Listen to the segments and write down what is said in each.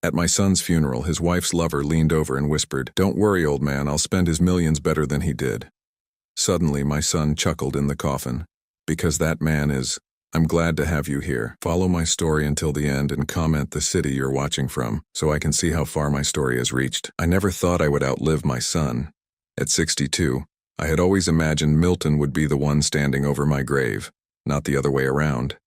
At my son's funeral, his wife's lover leaned over and whispered, "Don't worry, old man, I'll spend his millions better than he did." Suddenly, my son chuckled in the coffin. "Because that man is, I'm glad to have you here. Follow my story until the end and comment the city you're watching from, so I can see how far my story has reached." I never thought I would outlive my son. At 62, I had always imagined Milton would be the one standing over my grave, not the other way around.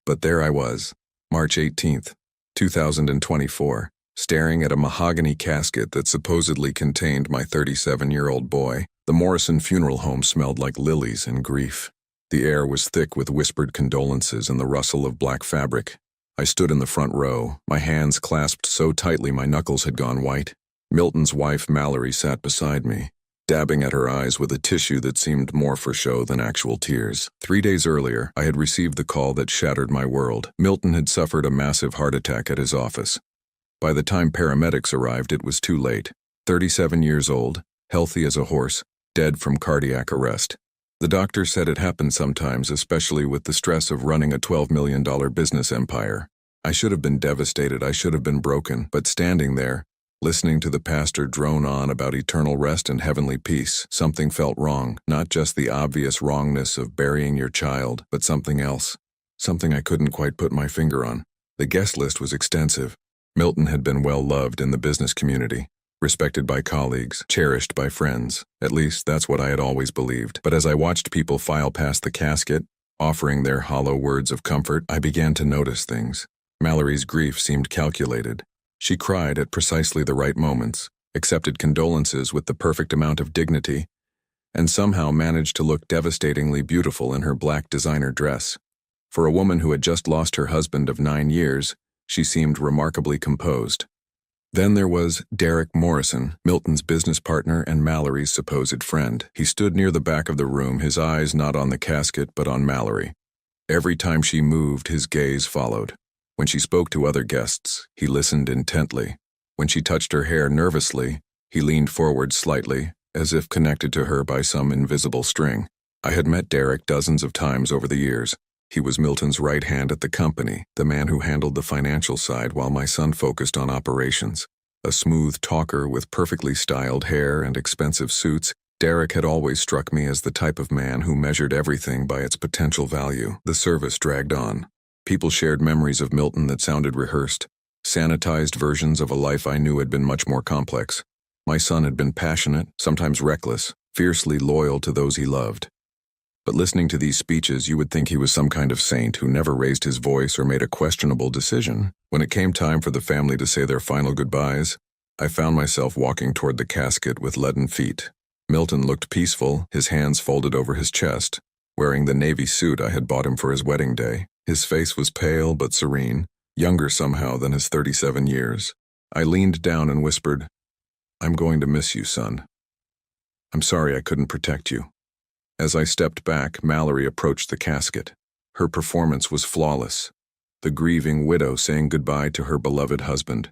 But there I was, March 18th, 2024, staring at a mahogany casket that supposedly contained my 37-year-old boy. The Morrison funeral home smelled like lilies and grief. The air was thick with whispered condolences and the rustle of black fabric. I stood in the front row, my hands clasped so tightly my knuckles had gone white. Milton's wife, Mallory, sat beside me, dabbing at her eyes with a tissue that seemed more for show than actual tears. 3 days earlier, I had received the call that shattered my world. Milton had suffered a massive heart attack at his office. By the time paramedics arrived, it was too late. 37 years old, healthy as a horse, dead from cardiac arrest. The doctor said it happened sometimes, especially with the stress of running a $12 million business empire. I should have been devastated, I should have been broken, but standing there, listening to the pastor drone on about eternal rest and heavenly peace, something felt wrong. Not just the obvious wrongness of burying your child, but something else. Something I couldn't quite put my finger on. The guest list was extensive. Milton had been well loved in the business community, respected by colleagues, cherished by friends. At least that's what I had always believed. But as I watched people file past the casket, offering their hollow words of comfort, I began to notice things. Mallory's grief seemed calculated. She cried at precisely the right moments, accepted condolences with the perfect amount of dignity, and somehow managed to look devastatingly beautiful in her black designer dress. For a woman who had just lost her husband of 9 years, she seemed remarkably composed. Then there was Derek Morrison, Milton's business partner and Mallory's supposed friend. He stood near the back of the room, his eyes not on the casket but on Mallory. Every time she moved, his gaze followed. When she spoke to other guests, he listened intently. When she touched her hair nervously, he leaned forward slightly, as if connected to her by some invisible string. I had met Derek dozens of times over the years. He was Milton's right hand at the company, the man who handled the financial side while my son focused on operations. A smooth talker with perfectly styled hair and expensive suits, Derek had always struck me as the type of man who measured everything by its potential value. The service dragged on. People shared memories of Milton that sounded rehearsed, sanitized versions of a life I knew had been much more complex. My son had been passionate, sometimes reckless, fiercely loyal to those he loved. But listening to these speeches, you would think he was some kind of saint who never raised his voice or made a questionable decision. When it came time for the family to say their final goodbyes, I found myself walking toward the casket with leaden feet. Milton looked peaceful, his hands folded over his chest, wearing the navy suit I had bought him for his wedding day. His face was pale but serene, younger somehow than his 37 years. I leaned down and whispered, "I'm going to miss you, son. I'm sorry I couldn't protect you." As I stepped back, Mallory approached the casket. Her performance was flawless, the grieving widow saying goodbye to her beloved husband.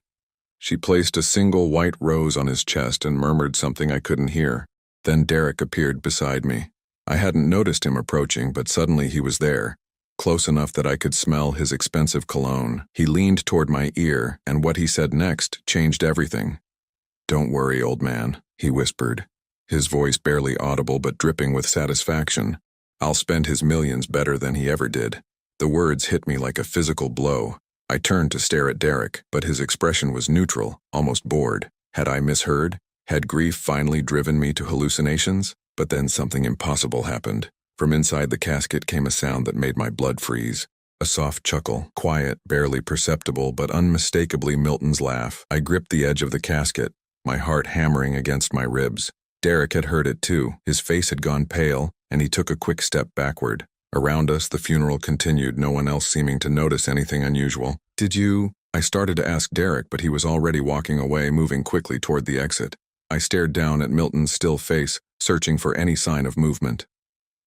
She placed a single white rose on his chest and murmured something I couldn't hear. Then Derek appeared beside me. I hadn't noticed him approaching, but suddenly he was there, close enough that I could smell his expensive cologne. He leaned toward my ear, and what he said next changed everything. "Don't worry, old man," he whispered, his voice barely audible but dripping with satisfaction. "I'll spend his millions better than he ever did." The words hit me like a physical blow. I turned to stare at Derek, but his expression was neutral, almost bored. Had I misheard? Had grief finally driven me to hallucinations? But then something impossible happened. From inside the casket came a sound that made my blood freeze. A soft chuckle, quiet, barely perceptible, but unmistakably Milton's laugh. I gripped the edge of the casket, my heart hammering against my ribs. Derek had heard it too. His face had gone pale, and he took a quick step backward. Around us, the funeral continued, no one else seeming to notice anything unusual. "Did you—" I started to ask Derek, but he was already walking away, moving quickly toward the exit. I stared down at Milton's still face, searching for any sign of movement.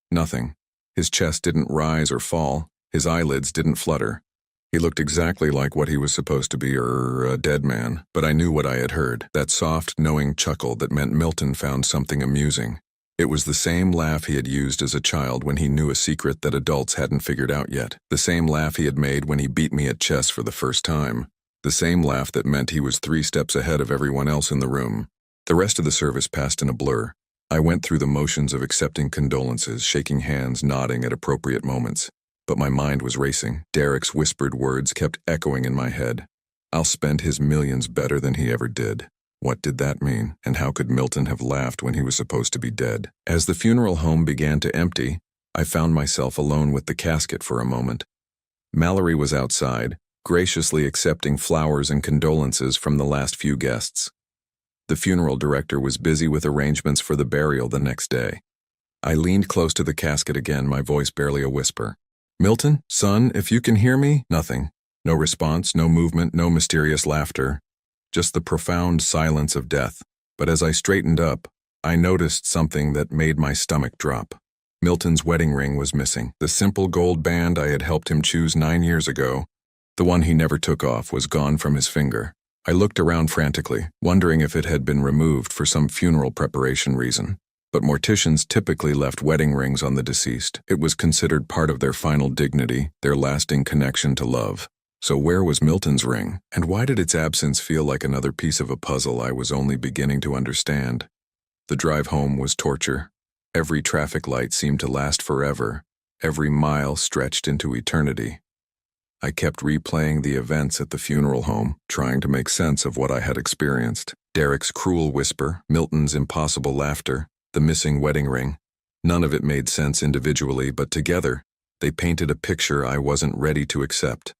Nothing. His chest didn't rise or fall. His eyelids didn't flutter. He looked exactly like what he was supposed to be, a dead man. But I knew what I had heard, that soft, knowing chuckle that meant Milton found something amusing. It was the same laugh he had used as a child when he knew a secret that adults hadn't figured out yet. The same laugh he had made when he beat me at chess for the first time. The same laugh that meant he was 3 steps ahead of everyone else in the room. The rest of the service passed in a blur. I went through the motions of accepting condolences, shaking hands, nodding at appropriate moments. But my mind was racing. Derek's whispered words kept echoing in my head. I'll spend his millions better than he ever did. What did that mean? And how could Milton have laughed when he was supposed to be dead? As the funeral home began to empty, I found myself alone with the casket for a moment. Mallory was outside, graciously accepting flowers and condolences from the last few guests. The funeral director was busy with arrangements for the burial the next day. I leaned close to the casket again, my voice barely a whisper. "Milton, son, if you can hear me?" Nothing. No response, no movement, no mysterious laughter. Just the profound silence of death. But as I straightened up, I noticed something that made my stomach drop. Milton's wedding ring was missing. The simple gold band I had helped him choose 9 years ago, the one he never took off, was gone from his finger. I looked around frantically, wondering if it had been removed for some funeral preparation reason. But morticians typically left wedding rings on the deceased. It was considered part of their final dignity, their lasting connection to love. So where was Milton's ring? And why did its absence feel like another piece of a puzzle I was only beginning to understand? The drive home was torture. Every traffic light seemed to last forever. Every mile stretched into eternity. I kept replaying the events at the funeral home, trying to make sense of what I had experienced. Derek's cruel whisper, Milton's impossible laughter, the missing wedding ring. None of it made sense individually, but together, they painted a picture I wasn't ready to accept.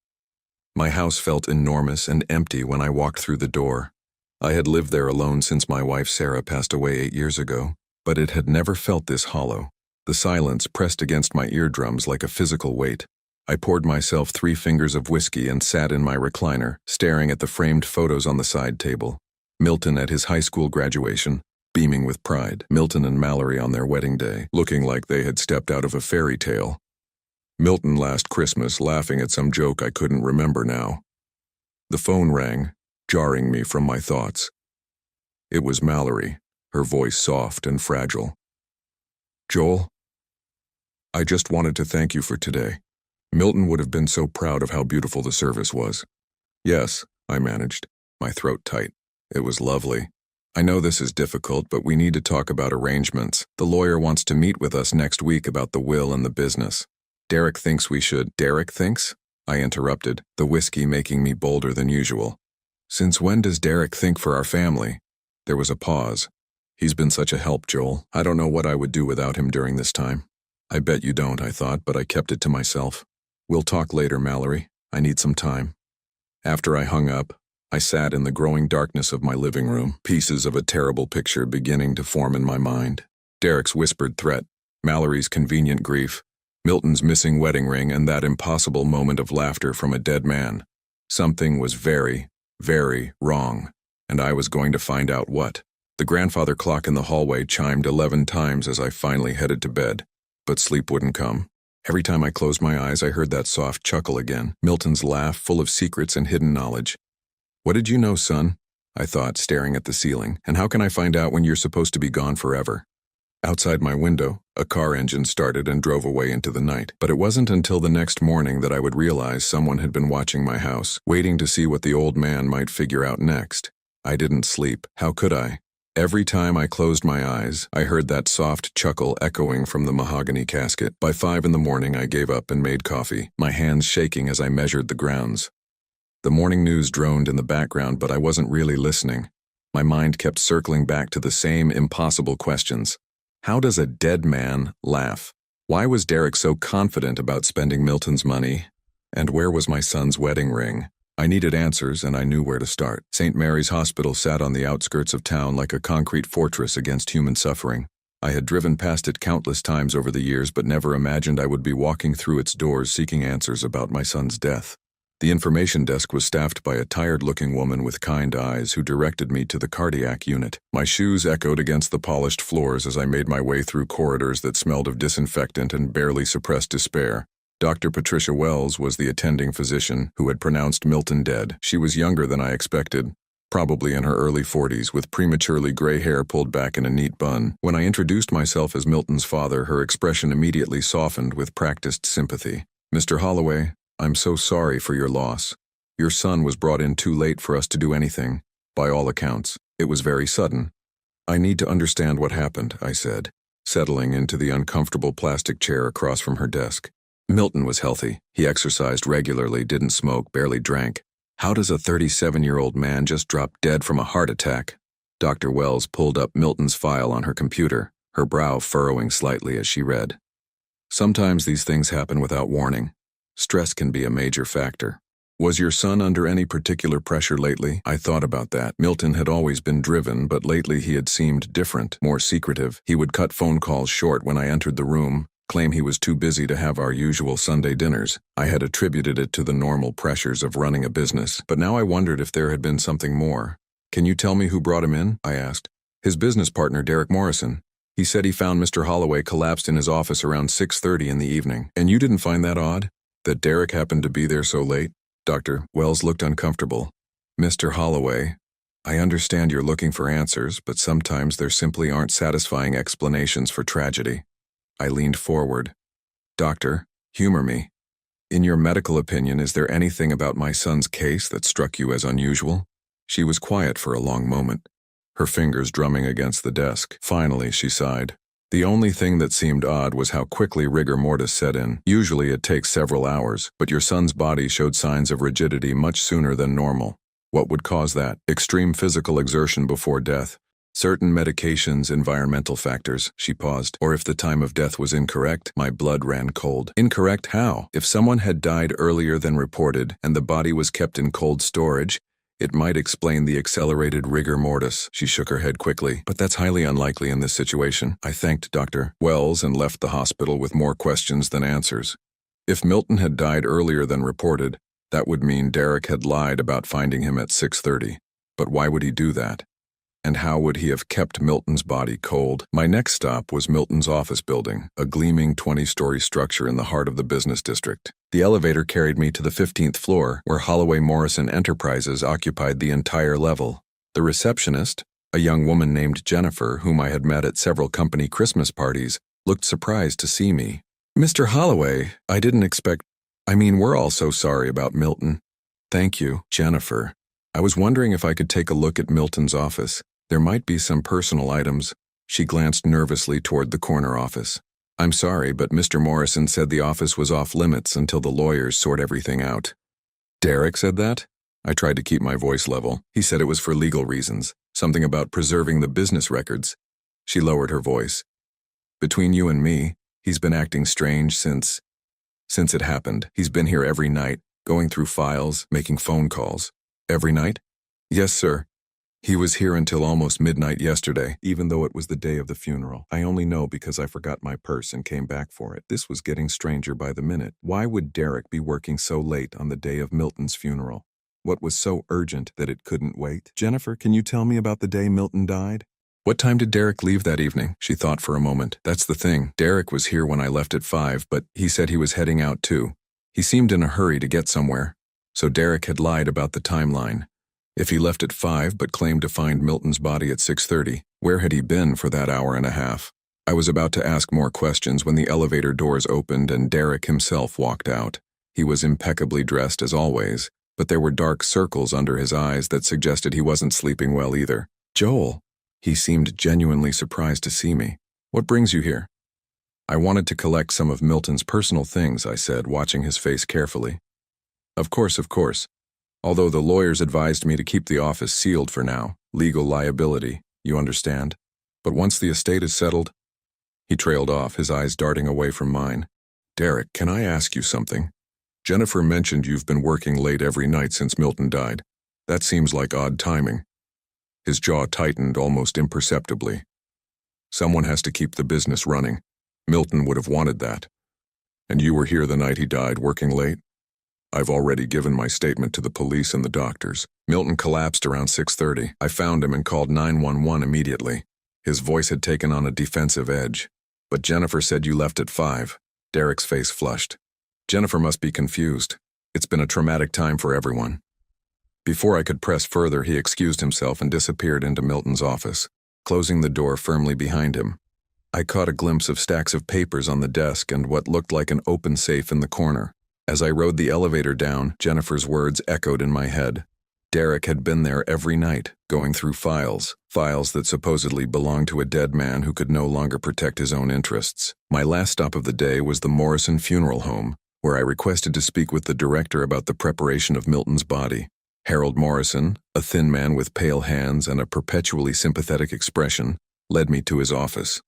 My house felt enormous and empty when I walked through the door. I had lived there alone since my wife Sarah passed away 8 years ago, but it had never felt this hollow. The silence pressed against my eardrums like a physical weight. I poured myself 3 fingers of whiskey and sat in my recliner, staring at the framed photos on the side table. Milton at his high school graduation, beaming with pride. Milton and Mallory on their wedding day, looking like they had stepped out of a fairy tale. Milton last Christmas, laughing at some joke I couldn't remember now. The phone rang, jarring me from my thoughts. It was Mallory, her voice soft and fragile. "Joel, I just wanted to thank you for today. Milton would have been so proud of how beautiful the service was." "Yes," I managed, my throat tight. "It was lovely. I know this is difficult, but we need to talk about arrangements. The lawyer wants to meet with us next week about the will and the business. Derek thinks we should—" "Derek thinks?" I interrupted, the whiskey making me bolder than usual. "Since when does Derek think for our family?" There was a pause. "He's been such a help, Joel. I don't know what I would do without him during this time." "I bet you don't," I thought, but I kept it to myself. "We'll talk later, Mallory. I need some time." After I hung up, I sat in the growing darkness of my living room, pieces of a terrible picture beginning to form in my mind. Derek's whispered threat, Mallory's convenient grief, Milton's missing wedding ring, and that impossible moment of laughter from a dead man. Something was very, very wrong, and I was going to find out what. The grandfather clock in the hallway chimed 11 times as I finally headed to bed, but sleep wouldn't come. Every time I closed my eyes, I heard that soft chuckle again, Milton's laugh full of secrets and hidden knowledge. "What did you know, son?" I thought, staring at the ceiling. "And how can I find out when you're supposed to be gone forever?" Outside my window, a car engine started and drove away into the night. But it wasn't until the next morning that I would realize someone had been watching my house, waiting to see what the old man might figure out next. I didn't sleep. How could I? Every time I closed my eyes, I heard that soft chuckle echoing from the mahogany casket. By 5 in the morning, I gave up and made coffee, my hands shaking as I measured the grounds. The morning news droned in the background, but I wasn't really listening. My mind kept circling back to the same impossible questions. How does a dead man laugh? Why was Derek so confident about spending Milton's money? And where was my son's wedding ring? I needed answers, and I knew where to start. St. Mary's Hospital sat on the outskirts of town like a concrete fortress against human suffering. I had driven past it countless times over the years, but never imagined I would be walking through its doors seeking answers about my son's death. The information desk was staffed by a tired-looking woman with kind eyes who directed me to the cardiac unit. My shoes echoed against the polished floors as I made my way through corridors that smelled of disinfectant and barely suppressed despair. Dr. Patricia Wells was the attending physician who had pronounced Milton dead. She was younger than I expected, probably in her early 40s, with prematurely gray hair pulled back in a neat bun. When I introduced myself as Milton's father, her expression immediately softened with practiced sympathy. "Mr. Holloway, I'm so sorry for your loss. Your son was brought in too late for us to do anything. By all accounts, it was very sudden. I need to understand what happened, I said, settling into the uncomfortable plastic chair across from her desk. Milton was healthy. He exercised regularly, didn't smoke, barely drank. How does a 37-year-old man just drop dead from a heart attack? Dr. Wells pulled up Milton's file on her computer, her brow furrowing slightly as she read. Sometimes these things happen without warning. Stress can be a major factor. Was your son under any particular pressure lately? I thought about that. Milton had always been driven, but lately he had seemed different, more secretive. He would cut phone calls short when I entered the room, claim he was too busy to have our usual Sunday dinners. I had attributed it to the normal pressures of running a business, but now I wondered if there had been something more. Can you tell me who brought him in? I asked. His business partner, Derek Morrison. He said he found Mr. Holloway collapsed in his office around 6:30 in the evening. And you didn't find that odd? That Derek happened to be there so late? Dr. Wells looked uncomfortable. Mr. Holloway, I understand you're looking for answers, but sometimes there simply aren't satisfying explanations for tragedy. I leaned forward. Doctor, humor me. In your medical opinion, is there anything about my son's case that struck you as unusual? She was quiet for a long moment, her fingers drumming against the desk. Finally, she sighed. The only thing that seemed odd was how quickly rigor mortis set in. Usually it takes several hours, but your son's body showed signs of rigidity much sooner than normal. What would cause that? Extreme physical exertion before death. Certain medications, environmental factors, she paused. Or if the time of death was incorrect, my blood ran cold. Incorrect how? If someone had died earlier than reported and the body was kept in cold storage, it might explain the accelerated rigor mortis. She shook her head quickly. But that's highly unlikely in this situation. I thanked Dr. Wells and left the hospital with more questions than answers. If Milton had died earlier than reported, that would mean Derek had lied about finding him at 6:30. But why would he do that? And how would he have kept Milton's body cold? My next stop was Milton's office building, a gleaming 20-story structure in the heart of the business district. The elevator carried me to the 15th floor, where Holloway Morrison Enterprises occupied the entire level. The receptionist, a young woman named Jennifer, whom I had met at several company Christmas parties, looked surprised to see me. Mr. Holloway, I didn't expect... we're all so sorry about Milton. Thank you, Jennifer. I was wondering if I could take a look at Milton's office. There might be some personal items. She glanced nervously toward the corner office. I'm sorry, but Mr. Morrison said the office was off limits until the lawyers sort everything out. Derek said that? I tried to keep my voice level. He said it was for legal reasons, something about preserving the business records. She lowered her voice. Between you and me, he's been acting strange since it happened. He's been here every night, going through files, making phone calls. Every night? Yes, sir. He was here until almost midnight yesterday, even though it was the day of the funeral. I only know because I forgot my purse and came back for it. This was getting stranger by the minute. Why would Derek be working so late on the day of Milton's funeral? What was so urgent that it couldn't wait? Jennifer, can you tell me about the day Milton died? What time did Derek leave that evening? She thought for a moment. That's the thing. Derek was here when I left at 5, but he said he was heading out too. He seemed in a hurry to get somewhere. So Derek had lied about the timeline. If he left at 5 but claimed to find Milton's body at 6:30, where had he been for that hour and a half? I was about to ask more questions when the elevator doors opened and Derek himself walked out. He was impeccably dressed as always, but there were dark circles under his eyes that suggested he wasn't sleeping well either. Joel. He seemed genuinely surprised to see me. What brings you here? I wanted to collect some of Milton's personal things, I said, watching his face carefully. Of course. Although the lawyers advised me to keep the office sealed for now, legal liability, you understand. But once the estate is settled... He trailed off, his eyes darting away from mine. Derek, can I ask you something? Jennifer mentioned you've been working late every night since Milton died. That seems like odd timing. His jaw tightened almost imperceptibly. Someone has to keep the business running. Milton would have wanted that. And you were here the night he died, working late? I've already given my statement to the police and the doctors. Milton collapsed around 6:30. I found him and called 911 immediately. His voice had taken on a defensive edge. But Jennifer said you left at 5. Derek's face flushed. Jennifer must be confused. It's been a traumatic time for everyone. Before I could press further, he excused himself and disappeared into Milton's office, closing the door firmly behind him. I caught a glimpse of stacks of papers on the desk and what looked like an open safe in the corner. As I rode the elevator down, Jennifer's words echoed in my head. Derek had been there every night, going through files that supposedly belonged to a dead man who could no longer protect his own interests. My last stop of the day was the Morrison Funeral Home, where I requested to speak with the director about the preparation of Milton's body. Harold Morrison, a thin man with pale hands and a perpetually sympathetic expression, led me to his office.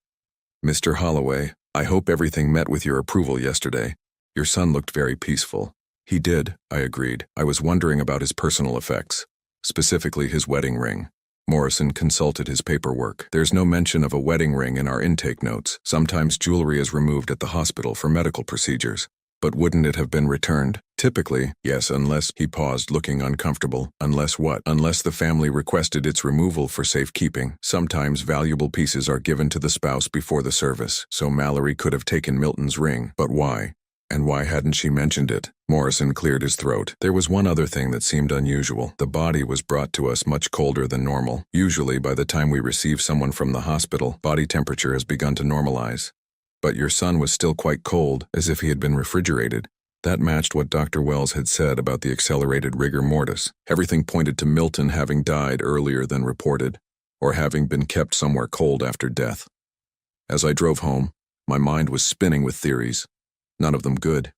"Mr. Holloway, I hope everything met with your approval yesterday. Your son looked very peaceful." "He did," I agreed. I was wondering about his personal effects, specifically his wedding ring. Morrison consulted his paperwork. "There's no mention of a wedding ring in our intake notes. Sometimes jewelry is removed at the hospital for medical procedures. But wouldn't it have been returned?" "Typically, yes, unless—" He paused, looking uncomfortable. "Unless what?" "Unless the family requested its removal for safekeeping. Sometimes valuable pieces are given to the spouse before the service, so Mallory could have taken Milton's ring. But why? And why hadn't she mentioned it?" Morrison cleared his throat. "There was one other thing that seemed unusual. The body was brought to us much colder than normal. Usually, by the time we receive someone from the hospital, body temperature has begun to normalize. But your son was still quite cold, as if he had been refrigerated. That matched what Dr. Wells had said about the accelerated rigor mortis. Everything pointed to Milton having died earlier than reported, or having been kept somewhere cold after death." As I drove home, my mind was spinning with theories. None of them good.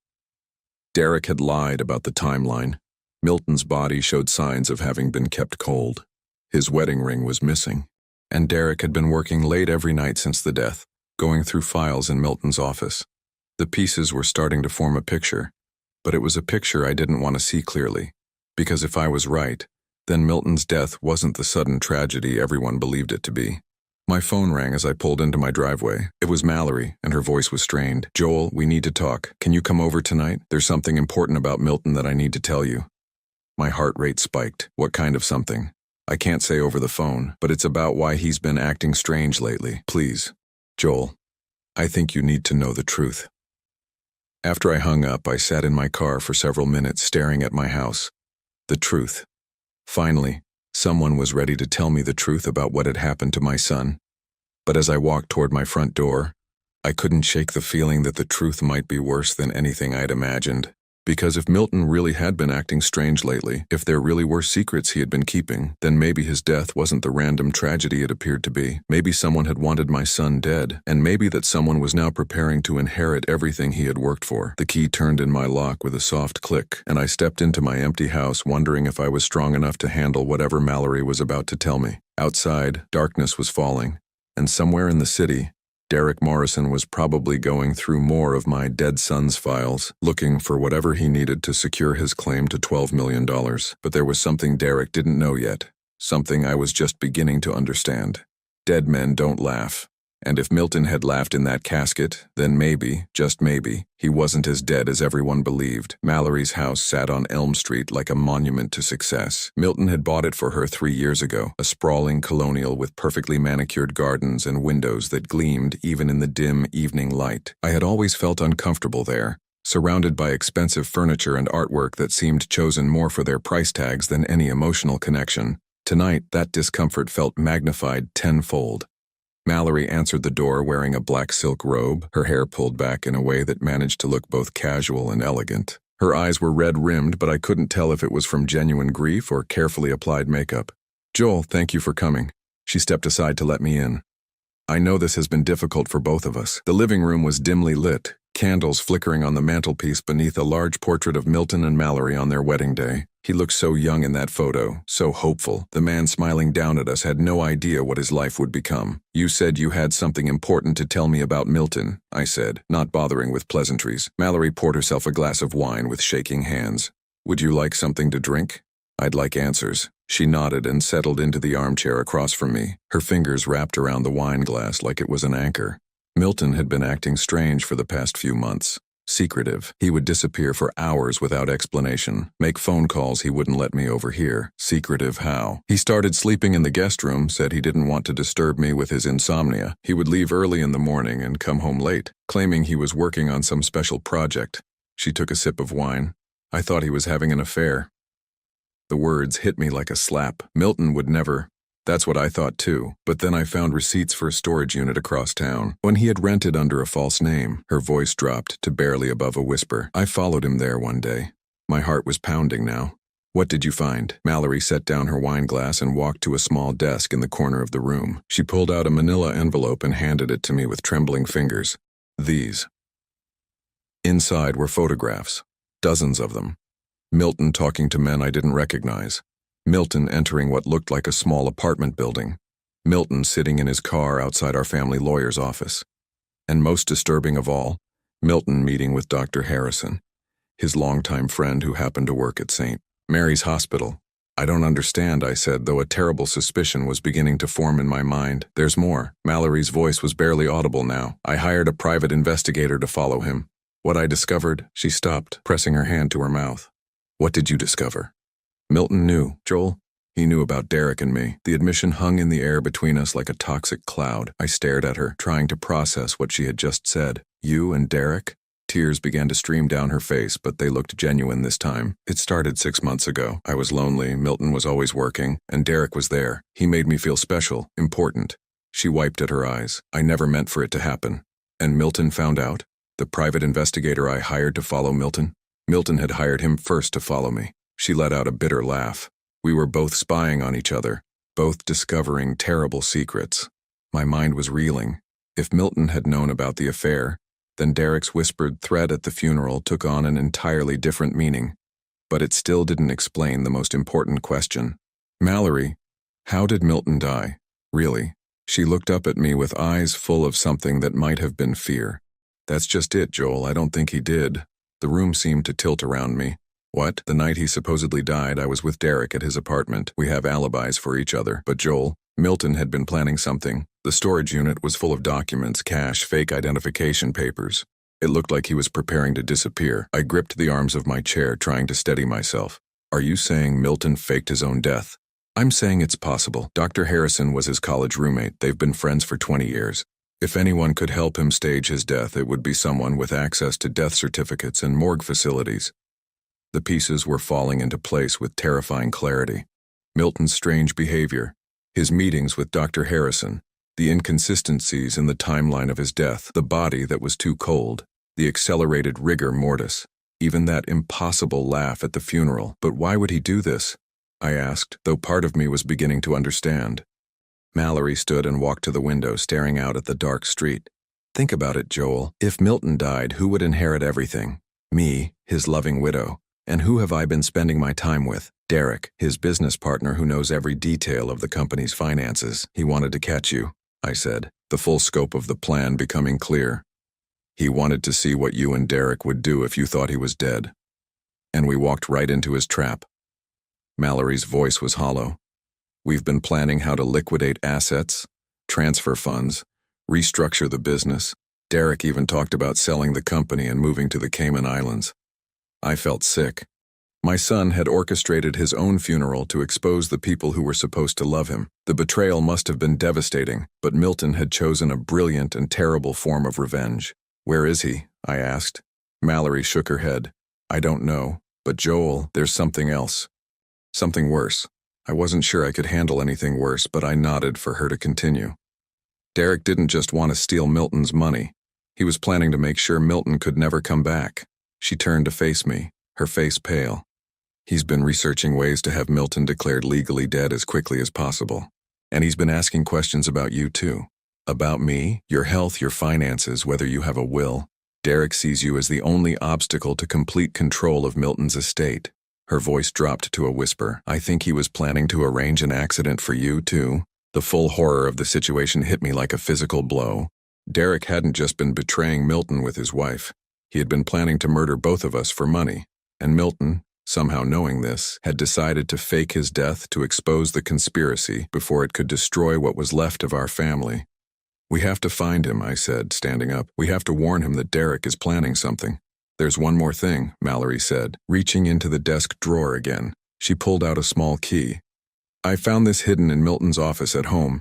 Derek had lied about the timeline. Milton's body showed signs of having been kept cold. His wedding ring was missing. And Derek had been working late every night since the death, going through files in Milton's office. The pieces were starting to form a picture, but it was a picture I didn't want to see clearly, because if I was right, then Milton's death wasn't the sudden tragedy everyone believed it to be. My phone rang as I pulled into my driveway. It was Mallory, and her voice was strained. "Joel, we need to talk. Can you come over tonight? There's something important about Milton that I need to tell you." My heart rate spiked. "What kind of something?" "I can't say over the phone, but it's about why he's been acting strange lately. Please. Joel, I think you need to know the truth." After I hung up, I sat in my car for several minutes staring at my house. The truth. Finally, someone was ready to tell me the truth about what had happened to my son. But as I walked toward my front door, I couldn't shake the feeling that the truth might be worse than anything I'd imagined. Because if Milton really had been acting strange lately, if there really were secrets he had been keeping, then maybe his death wasn't the random tragedy it appeared to be. Maybe someone had wanted my son dead, and maybe that someone was now preparing to inherit everything he had worked for. The key turned in my lock with a soft click, and I stepped into my empty house wondering if I was strong enough to handle whatever Mallory was about to tell me. Outside, darkness was falling, and somewhere in the city, Derek Morrison was probably going through more of my dead son's files, looking for whatever he needed to secure his claim to $12 million. But there was something Derek didn't know yet, something I was just beginning to understand. Dead men don't laugh. And if Milton had laughed in that casket, then maybe, just maybe, he wasn't as dead as everyone believed. Mallory's house sat on Elm Street like a monument to success. Milton had bought it for her 3 years ago, a sprawling colonial with perfectly manicured gardens and windows that gleamed even in the dim evening light. I had always felt uncomfortable there, surrounded by expensive furniture and artwork that seemed chosen more for their price tags than any emotional connection. Tonight, that discomfort felt magnified tenfold. Mallory answered the door wearing a black silk robe, her hair pulled back in a way that managed to look both casual and elegant. Her eyes were red-rimmed, but I couldn't tell if it was from genuine grief or carefully applied makeup. "Joel, thank you for coming." She stepped aside to let me in. "I know this has been difficult for both of us." The living room was dimly lit, candles flickering on the mantelpiece beneath a large portrait of Milton and Mallory on their wedding day. He looked so young in that photo, so hopeful. The man smiling down at us had no idea what his life would become. "You said you had something important to tell me about Milton," I said, not bothering with pleasantries. Mallory poured herself a glass of wine with shaking hands. "Would you like something to drink?" "I'd like answers." She nodded and settled into the armchair across from me, her fingers wrapped around the wine glass like it was an anchor. Milton had been acting strange for the past few months. Secretive. He would disappear for hours without explanation, make phone calls he wouldn't let me overhear. Secretive how? He started sleeping in the guest room, said he didn't want to disturb me with his insomnia. He would leave early in the morning and come home late, claiming he was working on some special project. She took a sip of wine. I thought he was having an affair. The words hit me like a slap. Milton would never. That's what I thought too, but then I found receipts for a storage unit across town. When he had rented under a false name, her voice dropped to barely above a whisper. I followed him there one day. My heart was pounding now. What did you find? Mallory set down her wine glass and walked to a small desk in the corner of the room. She pulled out a manila envelope and handed it to me with trembling fingers. These. Inside were photographs, dozens of them. Milton talking to men I didn't recognize. Milton entering what looked like a small apartment building. Milton sitting in his car outside our family lawyer's office. And most disturbing of all, Milton meeting with Dr. Harrison, his longtime friend who happened to work at St. Mary's Hospital. I don't understand, I said, though a terrible suspicion was beginning to form in my mind. There's more. Mallory's voice was barely audible now. I hired a private investigator to follow him. What I discovered, she stopped, pressing her hand to her mouth. What did you discover? Milton knew. Joel, he knew about Derek and me. The admission hung in the air between us like a toxic cloud. I stared at her, trying to process what she had just said. You and Derek? Tears began to stream down her face, but they looked genuine this time. It started 6 months ago. I was lonely, Milton was always working, and Derek was there. He made me feel special, important. She wiped at her eyes. I never meant for it to happen. And Milton found out? The private investigator I hired to follow Milton? Milton had hired him first to follow me. She let out a bitter laugh. We were both spying on each other, both discovering terrible secrets. My mind was reeling. If Milton had known about the affair, then Derek's whispered threat at the funeral took on an entirely different meaning. But it still didn't explain the most important question. Mallory, how did Milton die? Really? She looked up at me with eyes full of something that might have been fear. That's just it, Joel. I don't think he did. The room seemed to tilt around me. What? The night he supposedly died, I was with Derek at his apartment. We have alibis for each other. But Joel, Milton had been planning something. The storage unit was full of documents, cash, fake identification papers. It looked like he was preparing to disappear. I gripped the arms of my chair, trying to steady myself. Are you saying Milton faked his own death? I'm saying it's possible. Dr. Harrison was his college roommate. They've been friends for 20 years. If anyone could help him stage his death, it would be someone with access to death certificates and morgue facilities. The pieces were falling into place with terrifying clarity. Milton's strange behavior, his meetings with Dr. Harrison, the inconsistencies in the timeline of his death, the body that was too cold, the accelerated rigor mortis, even that impossible laugh at the funeral. But why would he do this? I asked, though part of me was beginning to understand. Mallory stood and walked to the window, staring out at the dark street. Think about it, Joel. If Milton died, who would inherit everything? Me, his loving widow. And who have I been spending my time with? Derek, his business partner who knows every detail of the company's finances. He wanted to catch you, I said, the full scope of the plan becoming clear. He wanted to see what you and Derek would do if you thought he was dead. And we walked right into his trap. Mallory's voice was hollow. We've been planning how to liquidate assets, transfer funds, restructure the business. Derek even talked about selling the company and moving to the Cayman Islands. I felt sick. My son had orchestrated his own funeral to expose the people who were supposed to love him. The betrayal must have been devastating, but Milton had chosen a brilliant and terrible form of revenge. Where is he? I asked. Mallory shook her head. I don't know, but Joel, there's something else. Something worse. I wasn't sure I could handle anything worse, but I nodded for her to continue. Derek didn't just want to steal Milton's money. He was planning to make sure Milton could never come back. She turned to face me, her face pale. He's been researching ways to have Milton declared legally dead as quickly as possible. And he's been asking questions about you too. About me, your health, your finances, whether you have a will. Derek sees you as the only obstacle to complete control of Milton's estate. Her voice dropped to a whisper. I think he was planning to arrange an accident for you too. The full horror of the situation hit me like a physical blow. Derek hadn't just been betraying Milton with his wife. He had been planning to murder both of us for money. And Milton, somehow knowing this, had decided to fake his death to expose the conspiracy before it could destroy what was left of our family. We have to find him, I said, standing up. We have to warn him that Derek is planning something. There's one more thing, Mallory said, reaching into the desk drawer again. She pulled out a small key. I found this hidden in Milton's office at home.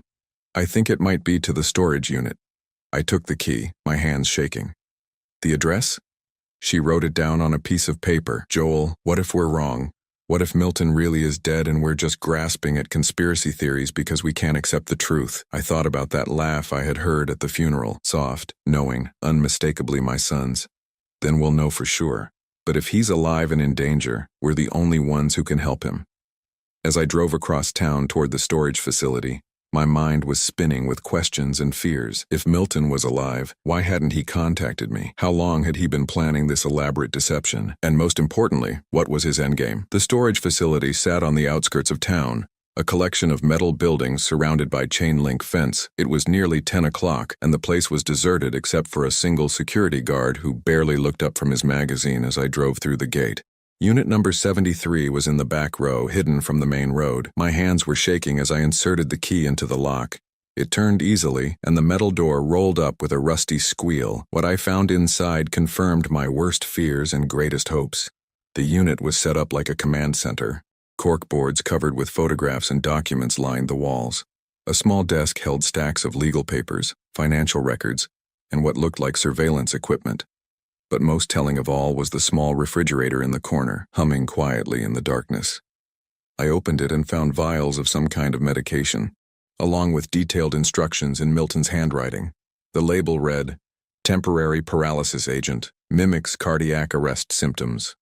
I think it might be to the storage unit. I took the key, my hands shaking. The address? She wrote it down on a piece of paper. Joel, what if we're wrong? What if Milton really is dead and we're just grasping at conspiracy theories because we can't accept the truth? I thought about that laugh I had heard at the funeral, soft, knowing, unmistakably my son's. Then we'll know for sure. But if he's alive and in danger, we're the only ones who can help him. As I drove across town toward the storage facility, my mind was spinning with questions and fears. If Milton was alive, why hadn't he contacted me? How long had he been planning this elaborate deception? And most importantly, what was his endgame? The storage facility sat on the outskirts of town, a collection of metal buildings surrounded by chain-link fence. It was nearly 10 o'clock, and the place was deserted except for a single security guard who barely looked up from his magazine as I drove through the gate. Unit number 73 was in the back row, hidden from the main road. My hands were shaking as I inserted the key into the lock. It turned easily, and the metal door rolled up with a rusty squeal. What I found inside confirmed my worst fears and greatest hopes. The unit was set up like a command center. Corkboards covered with photographs and documents lined the walls. A small desk held stacks of legal papers, financial records, and what looked like surveillance equipment. But most telling of all was the small refrigerator in the corner, humming quietly in the darkness. I opened it and found vials of some kind of medication, along with detailed instructions in Milton's handwriting. The label read, "Temporary paralysis agent, mimics cardiac arrest symptoms."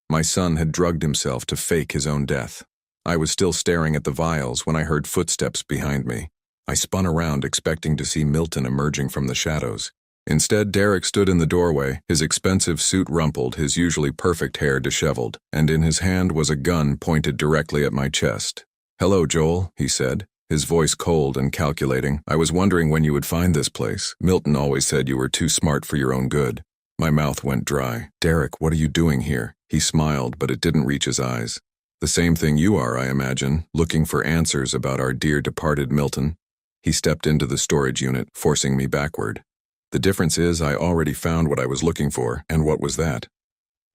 My son had drugged himself to fake his own death. I was still staring at the vials when I heard footsteps behind me. I spun around expecting to see Milton emerging from the shadows. Instead, Derek stood in the doorway, his expensive suit rumpled, his usually perfect hair disheveled, and in his hand was a gun pointed directly at my chest. "Hello, Joel," he said, his voice cold and calculating. "I was wondering when you would find this place. Milton always said you were too smart for your own good." My mouth went dry. "Derek, what are you doing here?" He smiled, but it didn't reach his eyes. "The same thing you are, I imagine, looking for answers about our dear departed Milton." He stepped into the storage unit, forcing me backward. "The difference is I already found what I was looking for, and what was that?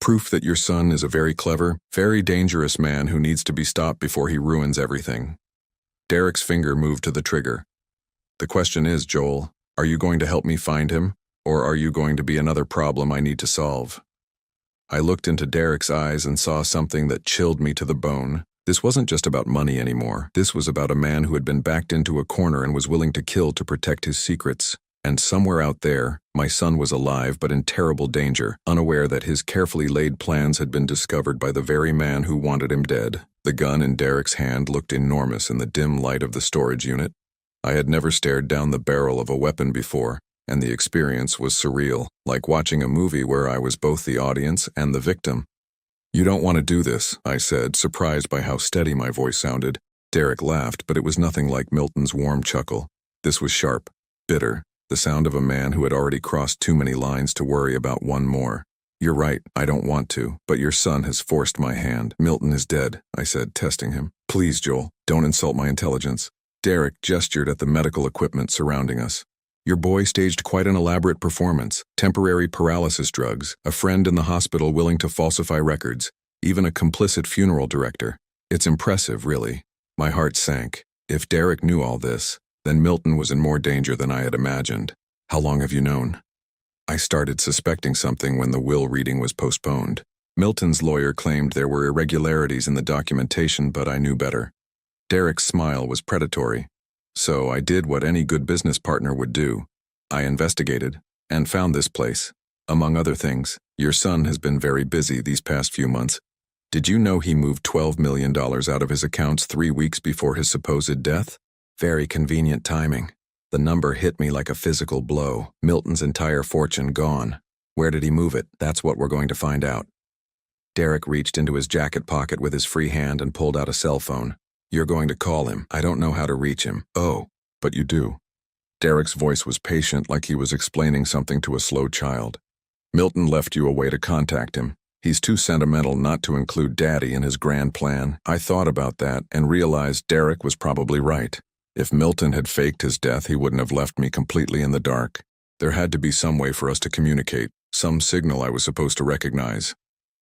Proof that your son is a very clever, very dangerous man who needs to be stopped before he ruins everything." Derek's finger moved to the trigger. "The question is, Joel, are you going to help me find him, or are you going to be another problem I need to solve?" I looked into Derek's eyes and saw something that chilled me to the bone. This wasn't just about money anymore. This was about a man who had been backed into a corner and was willing to kill to protect his secrets. And somewhere out there, my son was alive but in terrible danger, unaware that his carefully laid plans had been discovered by the very man who wanted him dead. The gun in Derek's hand looked enormous in the dim light of the storage unit. I had never stared down the barrel of a weapon before, and the experience was surreal, like watching a movie where I was both the audience and the victim. "You don't want to do this," I said, surprised by how steady my voice sounded. Derek laughed, but it was nothing like Milton's warm chuckle. This was sharp, bitter, the sound of a man who had already crossed too many lines to worry about one more. "You're right, I don't want to, but your son has forced my hand. Milton is dead," I said, testing him. "Please, Joel, don't insult my intelligence." Derek gestured at the medical equipment surrounding us. "Your boy staged quite an elaborate performance. Temporary paralysis drugs, a friend in the hospital willing to falsify records, even a complicit funeral director. It's impressive, really." My heart sank. If Derek knew all this, then Milton was in more danger than I had imagined. "How long have you known?" I started suspecting something when the will reading was postponed. Milton's lawyer claimed there were irregularities in the documentation, but I knew better. Derek's smile was predatory. So I did what any good business partner would do. I investigated, and found this place. Among other things, your son has been very busy these past few months. Did you know he moved $12 million out of his accounts 3 weeks before his supposed death? Very convenient timing. The number hit me like a physical blow. Milton's entire fortune gone. Where did he move it? That's what we're going to find out. Derek reached into his jacket pocket with his free hand and pulled out a cell phone. "You're going to call him. I don't know how to reach him." "Oh, but you do." Derek's voice was patient, like he was explaining something to a slow child. "Milton left you a way to contact him. He's too sentimental not to include Daddy in his grand plan." I thought about that and realized Derek was probably right. If Milton had faked his death, he wouldn't have left me completely in the dark. There had to be some way for us to communicate, some signal I was supposed to recognize.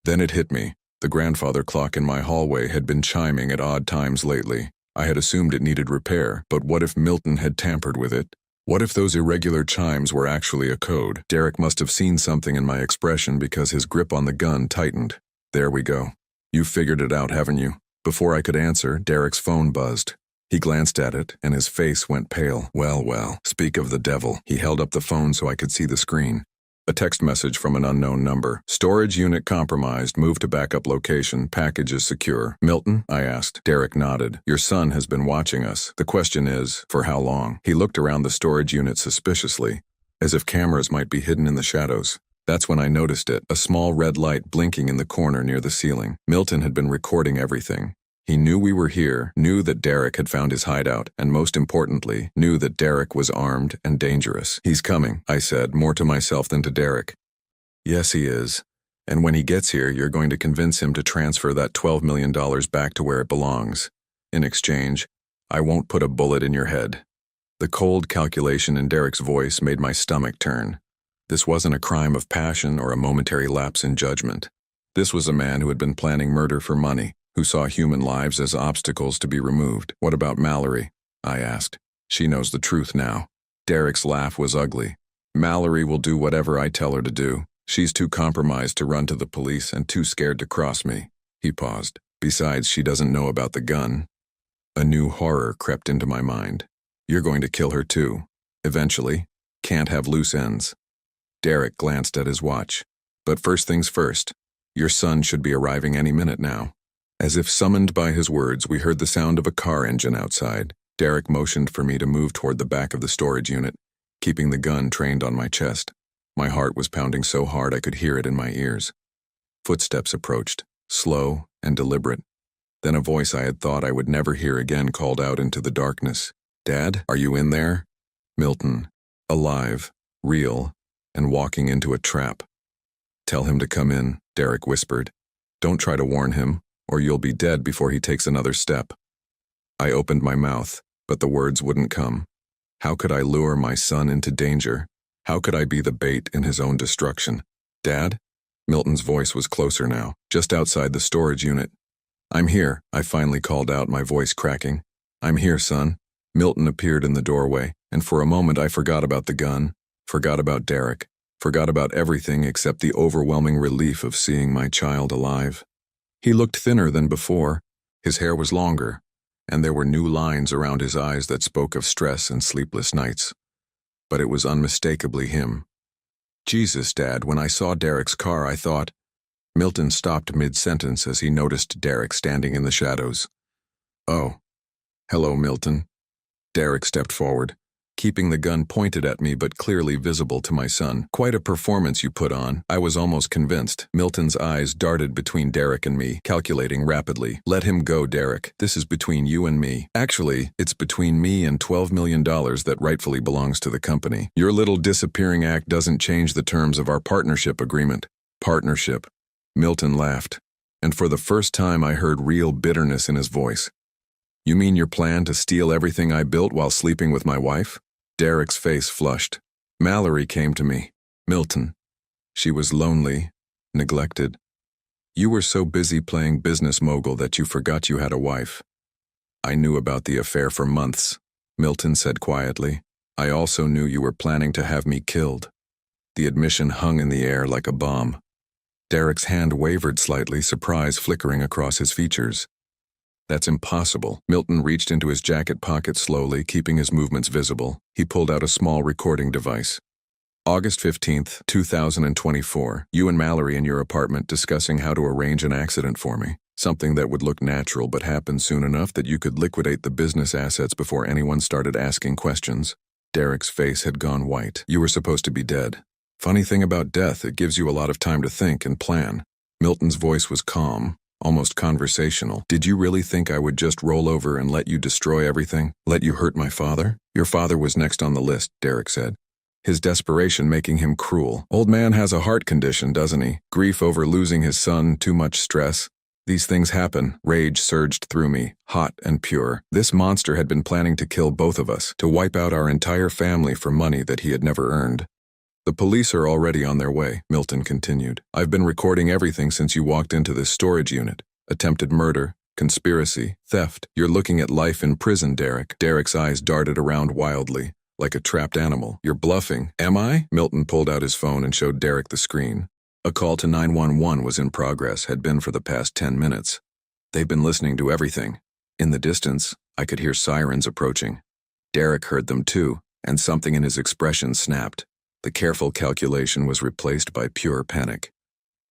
Then it hit me. The grandfather clock in my hallway had been chiming at odd times lately. I had assumed it needed repair, but what if Milton had tampered with it? What if those irregular chimes were actually a code? Derek must have seen something in my expression because his grip on the gun tightened. "There we go. You figured it out, haven't you? Before I could answer, Derek's phone buzzed. He glanced at it, and his face went pale. Well, speak of the devil. He held up the phone so I could see the screen. A text message from an unknown number. Storage unit compromised. Move to backup location. Package is secure. Milton? I asked. Derek nodded. Your son has been watching us. The question is, for how long? He looked around the storage unit suspiciously, as if cameras might be hidden in the shadows. That's when I noticed it, a small red light blinking in the corner near the ceiling. Milton had been recording everything. He knew we were here, knew that Derek had found his hideout, and most importantly, knew that Derek was armed and dangerous. He's coming, I said, more to myself than to Derek. Yes, he is. And when he gets here, you're going to convince him to transfer that $12 million back to where it belongs. In exchange, I won't put a bullet in your head. The cold calculation in Derek's voice made my stomach turn. This wasn't a crime of passion or a momentary lapse in judgment. This was a man who had been planning murder for money, who saw human lives as obstacles to be removed. What about Mallory? I asked. She knows the truth now. Derek's laugh was ugly. Mallory will do whatever I tell her to do. She's too compromised to run to the police and too scared to cross me. He paused. Besides, she doesn't know about the gun. A new horror crept into my mind. You're going to kill her too. Eventually. Can't have loose ends. Derek glanced at his watch. But first things first. Your son should be arriving any minute now. As if summoned by his words, we heard the sound of a car engine outside. Derek motioned for me to move toward the back of the storage unit, keeping the gun trained on my chest. My heart was pounding so hard I could hear it in my ears. Footsteps approached, slow and deliberate. Then a voice I had thought I would never hear again called out into the darkness. Dad, are you in there? Milton, alive, real, and walking into a trap. Tell him to come in, Derek whispered. Don't try to warn him, or you'll be dead before he takes another step. I opened my mouth, but the words wouldn't come. How could I lure my son into danger? How could I be the bait in his own destruction? Dad? Milton's voice was closer now, just outside the storage unit. I'm here, I finally called out, my voice cracking. I'm here, son. Milton appeared in the doorway, and for a moment I forgot about the gun, forgot about Derek, forgot about everything except the overwhelming relief of seeing my child alive. He looked thinner than before. His hair was longer, and there were new lines around his eyes that spoke of stress and sleepless nights. But it was unmistakably him. Jesus, Dad, when I saw Derek's car, I thought... Milton stopped mid-sentence as he noticed Derek standing in the shadows. Oh. Hello, Milton. Derek stepped forward, keeping the gun pointed at me but clearly visible to my son. Quite a performance you put on. I was almost convinced. Milton's eyes darted between Derek and me, calculating rapidly. Let him go, Derek. This is between you and me. Actually, it's between me and $12 million that rightfully belongs to the company. Your little disappearing act doesn't change the terms of our partnership agreement. Partnership. Milton laughed, and for the first time I heard real bitterness in his voice. You mean your plan to steal everything I built while sleeping with my wife? Derek's face flushed. Mallory came to me. Milton. She was lonely, neglected. You were so busy playing business mogul that you forgot you had a wife. I knew about the affair for months, Milton said quietly. I also knew you were planning to have me killed. The admission hung in the air like a bomb. Derek's hand wavered slightly, surprise flickering across his features. That's impossible. Milton reached into his jacket pocket slowly, keeping his movements visible. He pulled out a small recording device. August 15th, 2024. You and Mallory in your apartment discussing how to arrange an accident for me. Something that would look natural but happen soon enough that you could liquidate the business assets before anyone started asking questions. Derek's face had gone white. You were supposed to be dead. Funny thing about death, it gives you a lot of time to think and plan. Milton's voice was calm, almost conversational. Did you really think I would just roll over and let you destroy everything? Let you hurt my father? Your father was next on the list, Derek said. His desperation making him cruel. Old man has a heart condition, doesn't he? Grief over losing his son, too much stress. These things happen. Rage surged through me, hot and pure. This monster had been planning to kill both of us, to wipe out our entire family for money that he had never earned. The police are already on their way, Milton continued. I've been recording everything since you walked into this storage unit. Attempted murder, conspiracy, theft. You're looking at life in prison, Derek. Derek's eyes darted around wildly, like a trapped animal. You're bluffing. Am I? Milton pulled out his phone and showed Derek the screen. A call to 911 was in progress, had been for the past 10 minutes. They've been listening to everything. In the distance, I could hear sirens approaching. Derek heard them too, and something in his expression snapped. The careful calculation was replaced by pure panic.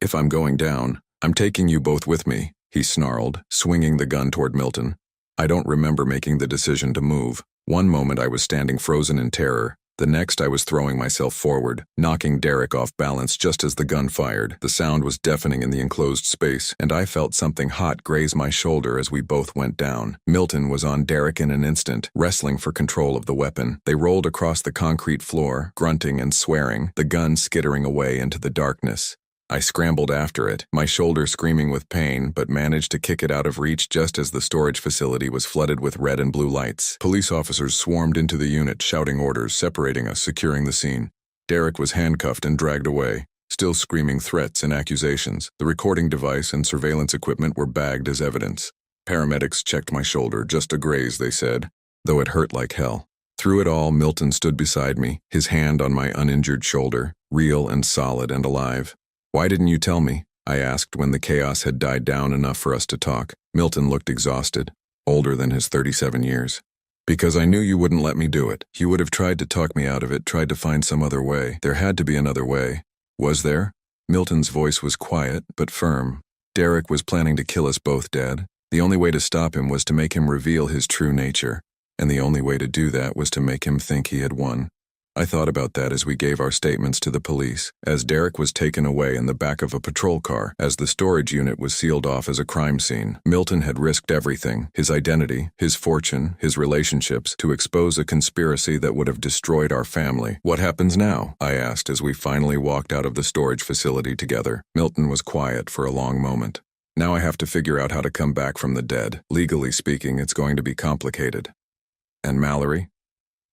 "If I'm going down, I'm taking you both with me," he snarled, swinging the gun toward Milton. I don't remember making the decision to move. One moment I was standing frozen in terror. The next I was throwing myself forward, knocking Derek off balance just as the gun fired. The sound was deafening in the enclosed space, and I felt something hot graze my shoulder as we both went down. Milton was on Derek in an instant, wrestling for control of the weapon. They rolled across the concrete floor, grunting and swearing, the gun skittering away into the darkness. I scrambled after it, my shoulder screaming with pain, but managed to kick it out of reach just as the storage facility was flooded with red and blue lights. Police officers swarmed into the unit, shouting orders, separating us, securing the scene. Derek was handcuffed and dragged away, still screaming threats and accusations. The recording device and surveillance equipment were bagged as evidence. Paramedics checked my shoulder, just a graze, they said, though it hurt like hell. Through it all, Milton stood beside me, his hand on my uninjured shoulder, real and solid and alive. "Why didn't you tell me?" I asked when the chaos had died down enough for us to talk. Milton looked exhausted, older than his 37 years. "Because I knew you wouldn't let me do it. You would have tried to talk me out of it, tried to find some other way. There had to be another way. Was there?" Milton's voice was quiet, but firm. "Derek was planning to kill us both, Dad. The only way to stop him was to make him reveal his true nature. And the only way to do that was to make him think he had won." I thought about that as we gave our statements to the police, as Derek was taken away in the back of a patrol car, as the storage unit was sealed off as a crime scene. Milton had risked everything, his identity, his fortune, his relationships, to expose a conspiracy that would have destroyed our family. "What happens now?" I asked as we finally walked out of the storage facility together. Milton was quiet for a long moment. "Now I have to figure out how to come back from the dead. Legally speaking, it's going to be complicated." "And Mallory?"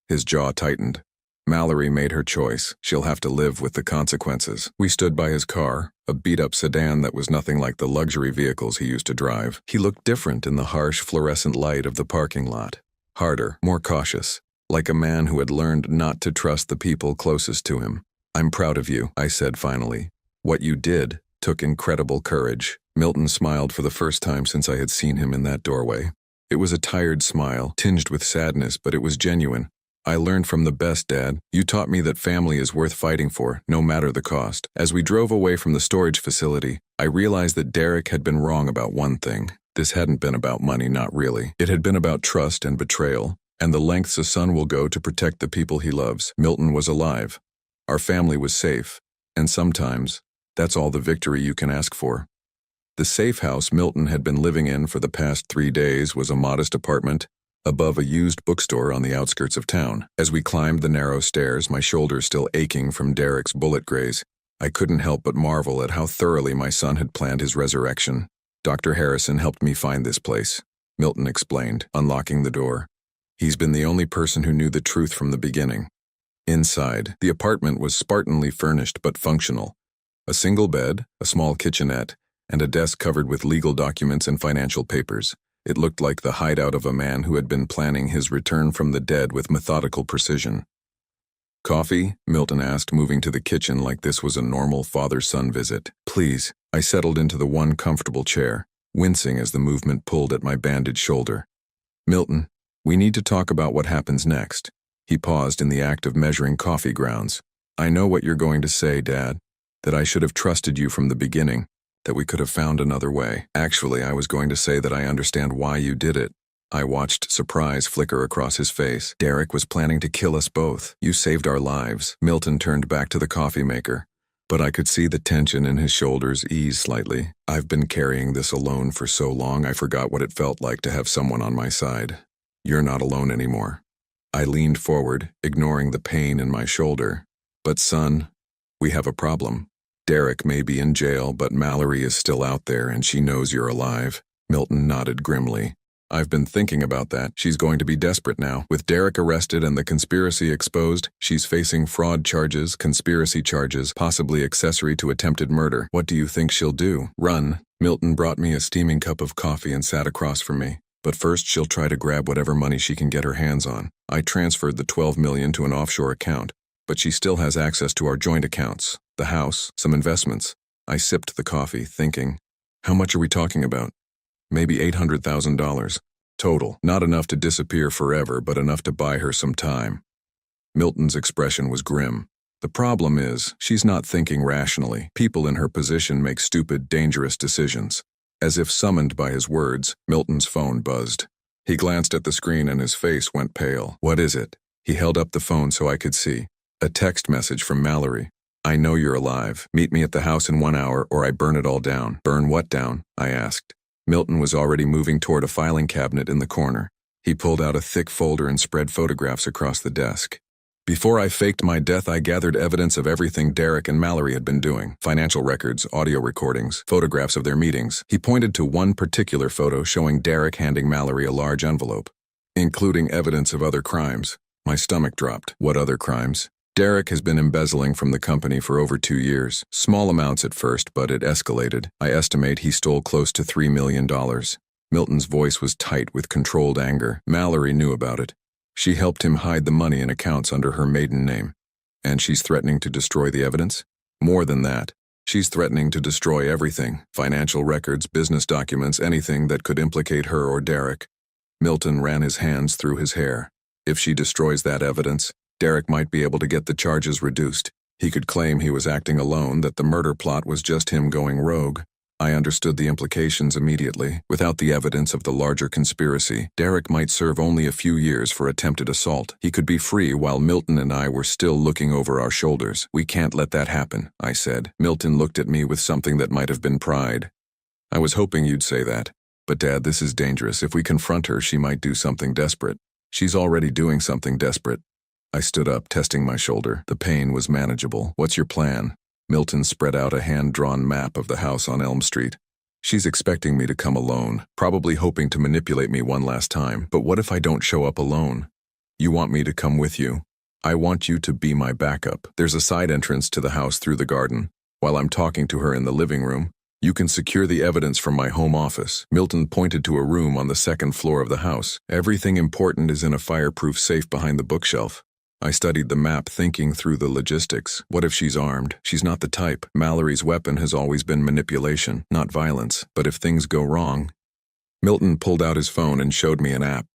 His jaw tightened. "Mallory made her choice. She'll have to live with the consequences." We stood by his car, a beat-up sedan that was nothing like the luxury vehicles he used to drive. He looked different in the harsh fluorescent light of the parking lot. Harder, more cautious, like a man who had learned not to trust the people closest to him. "I'm proud of you," I said finally. "What you did took incredible courage." Milton smiled for the first time since I had seen him in that doorway. It was a tired smile, tinged with sadness, but it was genuine. "I learned from the best, Dad. You taught me that family is worth fighting for, no matter the cost." As we drove away from the storage facility, I realized that Derek had been wrong about one thing. This hadn't been about money, not really. It had been about trust and betrayal, and the lengths a son will go to protect the people he loves. Milton was alive. Our family was safe, and sometimes, that's all the victory you can ask for. The safe house Milton had been living in for the past 3 days was a modest apartment above a used bookstore on the outskirts of town. As we climbed the narrow stairs, my shoulders still aching from Derek's bullet graze, I couldn't help but marvel at how thoroughly my son had planned his resurrection. "Dr. Harrison helped me find this place," Milton explained, unlocking the door. "He's been the only person who knew the truth from the beginning." Inside, the apartment was spartanly furnished but functional. A single bed, a small kitchenette, and a desk covered with legal documents and financial papers. It looked like the hideout of a man who had been planning his return from the dead with methodical precision. "Coffee?" Milton asked, moving to the kitchen like this was a normal father-son visit. "Please." I settled into the one comfortable chair, wincing as the movement pulled at my bandaged shoulder. "Milton, we need to talk about what happens next." He paused in the act of measuring coffee grounds. "I know what you're going to say, Dad, that I should have trusted you from the beginning, that we could have found another way. Actually, I was going to say that I understand why you did it." I watched surprise flicker across his face. "Derek was planning to kill us both. You saved our lives." Milton turned back to the coffee maker, but I could see the tension in his shoulders ease slightly. "I've been carrying this alone for so long I forgot what it felt like to have someone on my side. You're not alone anymore." I leaned forward, ignoring the pain in my shoulder. "But son, we have a problem. Derek may be in jail, but Mallory is still out there and she knows you're alive." Milton nodded grimly. "I've been thinking about that. She's going to be desperate now. With Derek arrested and the conspiracy exposed, she's facing fraud charges, conspiracy charges, possibly accessory to attempted murder. What do you think she'll do? Run." Milton brought me a steaming cup of coffee and sat across from me. "But first she'll try to grab whatever money she can get her hands on. I transferred the $12 million to an offshore account, but she still has access to our joint accounts, the house, some investments. I sipped the coffee, thinking, how much are we talking about? Maybe $800,000. Total. Not enough to disappear forever, but enough to buy her some time. Milton's expression was grim. The problem is, she's not thinking rationally. People in her position make stupid, dangerous decisions. As if summoned by his words, Milton's phone buzzed. He glanced at the screen and his face went pale. What is it? He held up the phone so I could see. A text message from Mallory. I know you're alive. Meet me at the house in 1 hour or I burn it all down. Burn what down? I asked. Milton was already moving toward a filing cabinet in the corner. He pulled out a thick folder and spread photographs across the desk. Before I faked my death, I gathered evidence of everything Derek and Mallory had been doing. Financial records, audio recordings, photographs of their meetings. He pointed to one particular photo showing Derek handing Mallory a large envelope, including evidence of other crimes. My stomach dropped. What other crimes? Derek has been embezzling from the company for over 2 years. Small amounts at first, but it escalated. I estimate he stole close to $3 million. Milton's voice was tight with controlled anger. Mallory knew about it. She helped him hide the money in accounts under her maiden name. And she's threatening to destroy the evidence? More than that. She's threatening to destroy everything. Financial records, business documents, anything that could implicate her or Derek. Milton ran his hands through his hair. If she destroys that evidence, Derek might be able to get the charges reduced. He could claim he was acting alone, that the murder plot was just him going rogue. I understood the implications immediately. Without the evidence of the larger conspiracy, Derek might serve only a few years for attempted assault. He could be free while Milton and I were still looking over our shoulders. We can't let that happen, I said. Milton looked at me with something that might have been pride. I was hoping you'd say that. But Dad, this is dangerous. If we confront her, she might do something desperate. She's already doing something desperate. I stood up, testing my shoulder. The pain was manageable. What's your plan? Milton spread out a hand-drawn map of the house on Elm Street. She's expecting me to come alone, probably hoping to manipulate me one last time. But what if I don't show up alone? You want me to come with you? I want you to be my backup. There's a side entrance to the house through the garden. While I'm talking to her in the living room, you can secure the evidence from my home office. Milton pointed to a room on the second floor of the house. Everything important is in a fireproof safe behind the bookshelf. I studied the map, thinking through the logistics. What if she's armed? She's not the type. Mallory's weapon has always been manipulation, not violence. But if things go wrong... Milton pulled out his phone and showed me an app.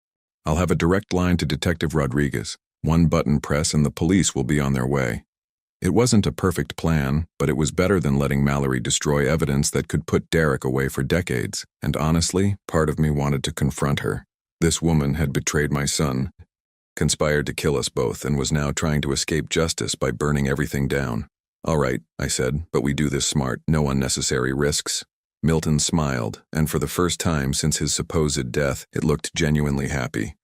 I'll have a direct line to Detective Rodriguez. One button press and the police will be on their way. It wasn't a perfect plan, but it was better than letting Mallory destroy evidence that could put Derek away for decades. And honestly, part of me wanted to confront her. This woman had betrayed my son, conspired to kill us both, and was now trying to escape justice by burning everything down. All right, I said, but we do this smart, no unnecessary risks. Milton smiled, and for the first time since his supposed death, it looked genuinely happy.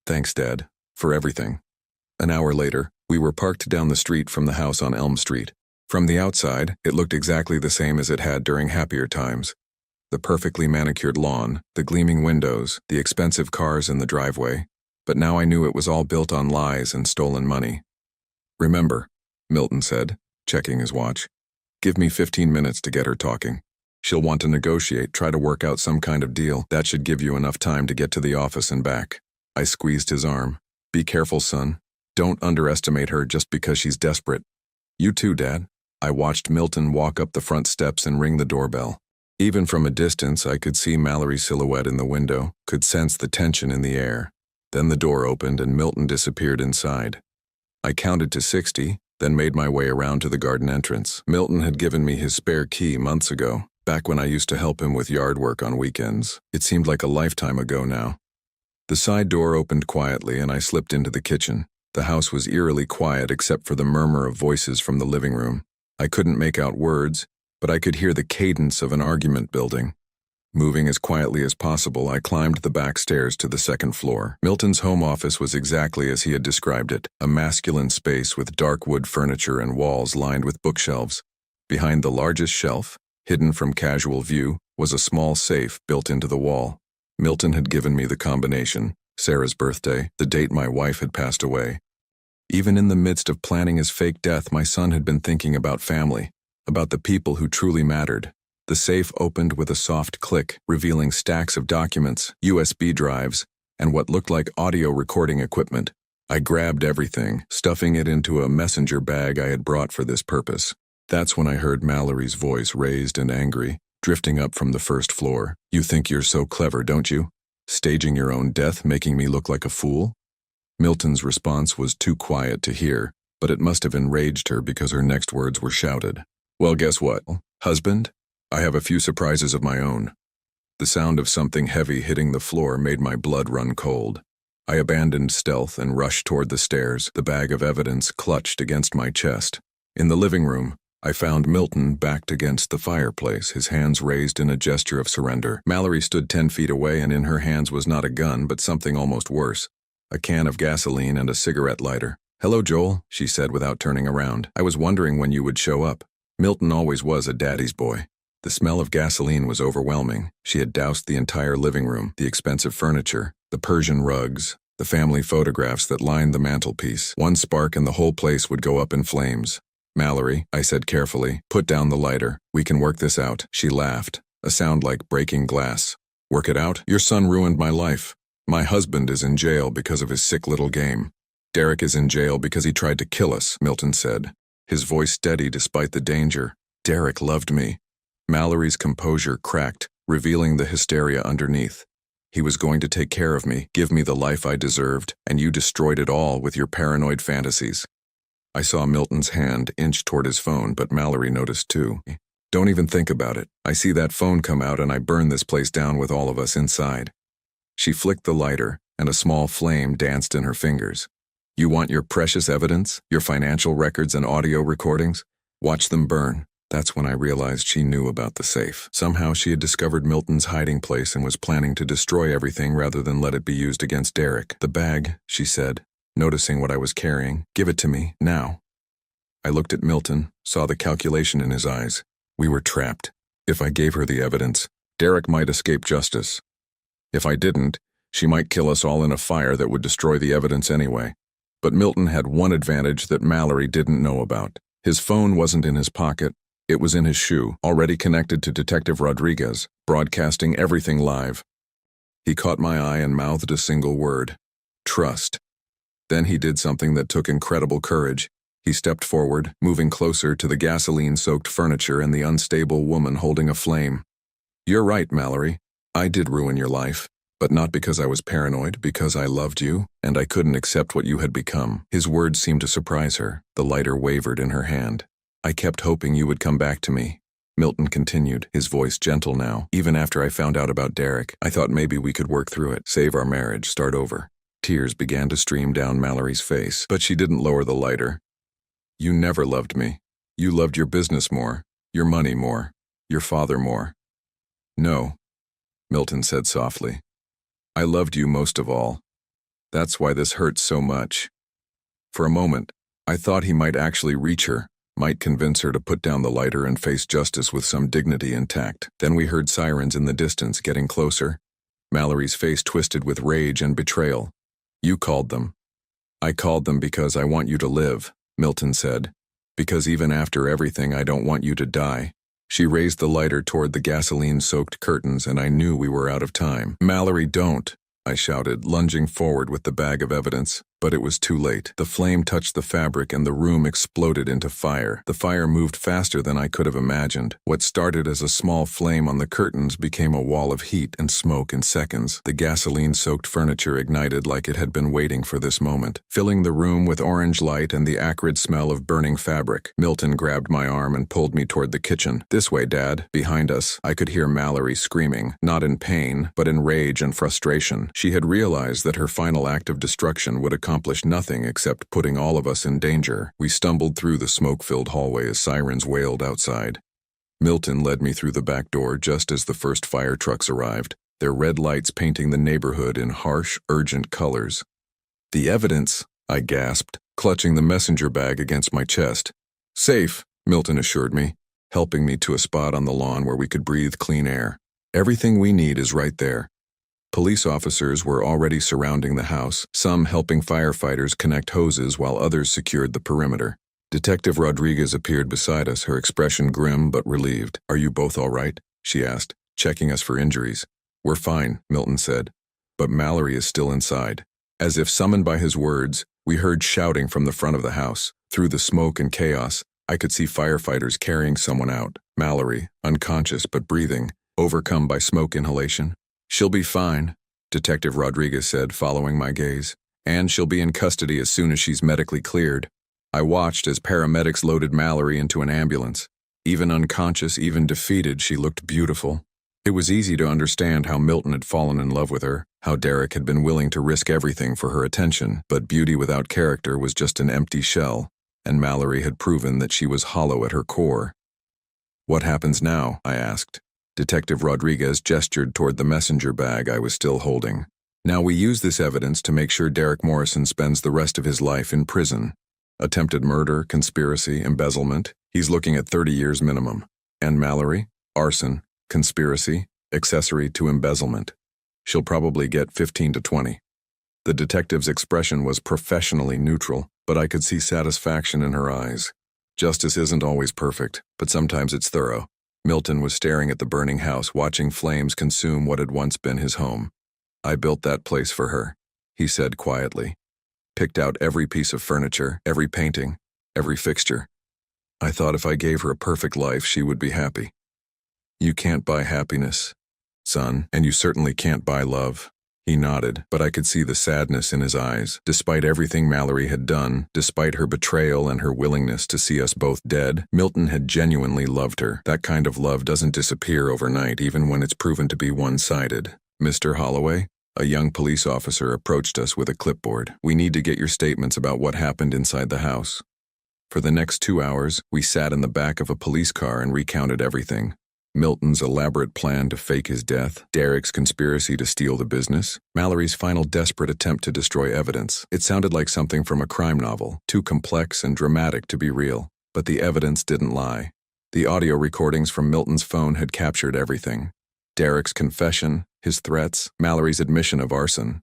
Thanks, Dad, for everything. An hour later, we were parked down the street from the house on Elm Street. From the outside, it looked exactly the same as it had during happier times. The perfectly manicured lawn, the gleaming windows, the expensive cars in the driveway. But now I knew it was all built on lies and stolen money. Remember, Milton said, checking his watch. Give me 15 minutes to get her talking. She'll want to negotiate, try to work out some kind of deal. That should give you enough time to get to the office and back. I squeezed his arm. Be careful, son. Don't underestimate her just because she's desperate. You too, Dad. I watched Milton walk up the front steps and ring the doorbell. Even from a distance, I could see Mallory's silhouette in the window, could sense the tension in the air. Then the door opened and Milton disappeared inside. I counted to 60, then made my way around to the garden entrance. Milton had given me his spare key months ago, back when I used to help him with yard work on weekends. It seemed like a lifetime ago now. The side door opened quietly and I slipped into the kitchen. The house was eerily quiet except for the murmur of voices from the living room. I couldn't make out words, but I could hear the cadence of an argument building. Moving as quietly as possible, I climbed the back stairs to the second floor. Milton's home office was exactly as he had described it, a masculine space with dark wood furniture and walls lined with bookshelves. Behind the largest shelf, hidden from casual view, was a small safe built into the wall. Milton had given me the combination, Sarah's birthday, the date my wife had passed away. Even in the midst of planning his fake death, my son had been thinking about family, about the people who truly mattered. The safe opened with a soft click, revealing stacks of documents, USB drives, and what looked like audio recording equipment. I grabbed everything, stuffing it into a messenger bag I had brought for this purpose. That's when I heard Mallory's voice, raised and angry, drifting up from the first floor. You think you're so clever, don't you? Staging your own death, making me look like a fool? Milton's response was too quiet to hear, but it must have enraged her because her next words were shouted. Well, guess what, husband? I have a few surprises of my own. The sound of something heavy hitting the floor made my blood run cold. I abandoned stealth and rushed toward the stairs, the bag of evidence clutched against my chest. In the living room, I found Milton backed against the fireplace, his hands raised in a gesture of surrender. Mallory stood 10 feet away, and in her hands was not a gun, but something almost worse, a can of gasoline and a cigarette lighter. Hello, Joel, she said without turning around. I was wondering when you would show up. Milton always was a daddy's boy. The smell of gasoline was overwhelming. She had doused the entire living room, the expensive furniture, the Persian rugs, the family photographs that lined the mantelpiece. One spark and the whole place would go up in flames. Mallory, I said carefully, put down the lighter. We can work this out. She laughed, a sound like breaking glass. Work it out? Your son ruined my life. My husband is in jail because of his sick little game. Derek is in jail because he tried to kill us, Milton said, his voice steady despite the danger. Derek loved me. Mallory's composure cracked, revealing the hysteria underneath. He was going to take care of me, give me the life I deserved, and you destroyed it all with your paranoid fantasies. I saw Milton's hand inch toward his phone, but Mallory noticed too. Don't even think about it. I see that phone come out and I burn this place down with all of us inside. She flicked the lighter, and a small flame danced in her fingers. You want your precious evidence, your financial records and audio recordings? Watch them burn. That's when I realized she knew about the safe. Somehow she had discovered Milton's hiding place and was planning to destroy everything rather than let it be used against Derek. The bag, she said, noticing what I was carrying. Give it to me, now. I looked at Milton, saw the calculation in his eyes. We were trapped. If I gave her the evidence, Derek might escape justice. If I didn't, she might kill us all in a fire that would destroy the evidence anyway. But Milton had one advantage that Mallory didn't know about. His phone wasn't in his pocket. It was in his shoe, already connected to Detective Rodriguez, broadcasting everything live. He caught my eye and mouthed a single word. Trust. Then he did something that took incredible courage. He stepped forward, moving closer to the gasoline-soaked furniture and the unstable woman holding a flame. You're right, Mallory. I did ruin your life, but not because I was paranoid, because I loved you, and I couldn't accept what you had become. His words seemed to surprise her. The lighter wavered in her hand. I kept hoping you would come back to me. Milton continued, his voice gentle now. Even after I found out about Derek, I thought maybe we could work through it, save our marriage, start over. Tears began to stream down Mallory's face, but she didn't lower the lighter. You never loved me. You loved your business more, your money more, your father more. No, Milton said softly. I loved you most of all. That's why this hurts so much. For a moment, I thought he might actually reach her, might convince her to put down the lighter and face justice with some dignity intact. Then we heard sirens in the distance getting closer. Mallory's face twisted with rage and betrayal. You called them. I called them because I want you to live, Milton said. Because even after everything, I don't want you to die. She raised the lighter toward the gasoline-soaked curtains, and I knew we were out of time. Mallory, don't, I shouted, lunging forward with the bag of evidence. But it was too late. The flame touched the fabric and the room exploded into fire. The fire moved faster than I could have imagined. What started as a small flame on the curtains became a wall of heat and smoke in seconds. The gasoline-soaked furniture ignited like it had been waiting for this moment, filling the room with orange light and the acrid smell of burning fabric. Milton grabbed my arm and pulled me toward the kitchen. This way, Dad. Behind us, I could hear Mallory screaming, not in pain, but in rage and frustration. She had realized that her final act of destruction would accomplish nothing except putting all of us in danger. We stumbled through the smoke-filled hallway as sirens wailed outside. Milton led me through the back door just as the first fire trucks arrived, their red lights painting the neighborhood in harsh, urgent colors. The evidence, I gasped, clutching the messenger bag against my chest. Safe, Milton assured me, helping me to a spot on the lawn where we could breathe clean air. Everything we need is right there. Police officers were already surrounding the house, some helping firefighters connect hoses while others secured the perimeter. Detective Rodriguez appeared beside us, her expression grim but relieved. Are you both all right? She asked, checking us for injuries. We're fine, Milton said, but Mallory is still inside. As if summoned by his words, we heard shouting from the front of the house. Through the smoke and chaos, I could see firefighters carrying someone out, Mallory, unconscious but breathing, overcome by smoke inhalation. "She'll be fine," Detective Rodriguez said, following my gaze. "And she'll be in custody as soon as she's medically cleared." I watched as paramedics loaded Mallory into an ambulance. Even unconscious, even defeated, she looked beautiful. It was easy to understand how Milton had fallen in love with her, how Derek had been willing to risk everything for her attention, but beauty without character was just an empty shell, and Mallory had proven that she was hollow at her core. "What happens now?" I asked. Detective Rodriguez gestured toward the messenger bag I was still holding. "Now we use this evidence to make sure Derek Morrison spends the rest of his life in prison. Attempted murder, conspiracy, embezzlement, he's looking at 30 years minimum. And Mallory? Arson, conspiracy, accessory to embezzlement. She'll probably get 15 to 20. The detective's expression was professionally neutral, but I could see satisfaction in her eyes. Justice isn't always perfect, but sometimes it's thorough. Milton was staring at the burning house, watching flames consume what had once been his home. "I built that place for her," he said quietly. "Picked out every piece of furniture, every painting, every fixture. I thought if I gave her a perfect life, she would be happy." "You can't buy happiness, son, and you certainly can't buy love." He nodded, but I could see the sadness in his eyes. Despite everything Mallory had done, despite her betrayal and her willingness to see us both dead, Milton had genuinely loved her. That kind of love doesn't disappear overnight, even when it's proven to be one-sided. "Mr. Holloway?" A young police officer approached us with a clipboard. "We need to get your statements about what happened inside the house." For the next 2 hours, we sat in the back of a police car and recounted everything. Milton's elaborate plan to fake his death, Derek's conspiracy to steal the business, Mallory's final desperate attempt to destroy evidence. It sounded like something from a crime novel, too complex and dramatic to be real. But the evidence didn't lie. The audio recordings from Milton's phone had captured everything. Derek's confession, his threats, Mallory's admission of arson.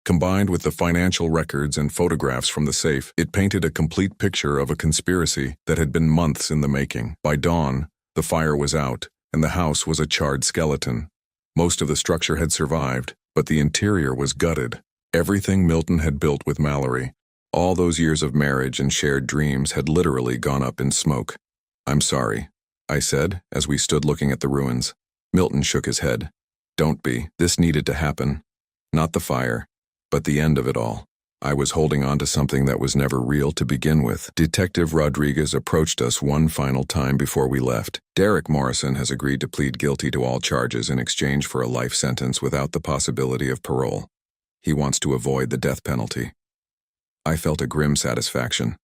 Combined with the financial records and photographs from the safe, it painted a complete picture of a conspiracy that had been months in the making. By dawn, the fire was out, and the house was a charred skeleton. Most of the structure had survived, but the interior was gutted. Everything Milton had built with Mallory, all those years of marriage and shared dreams, had literally gone up in smoke. "I'm sorry," I said, as we stood looking at the ruins. Milton shook his head. "Don't be. This needed to happen. Not the fire, but the end of it all. I was holding on to something that was never real to begin with." Detective Rodriguez approached us one final time before we left. "Derek Morrison has agreed to plead guilty to all charges in exchange for a life sentence without the possibility of parole. He wants to avoid the death penalty." I felt a grim satisfaction.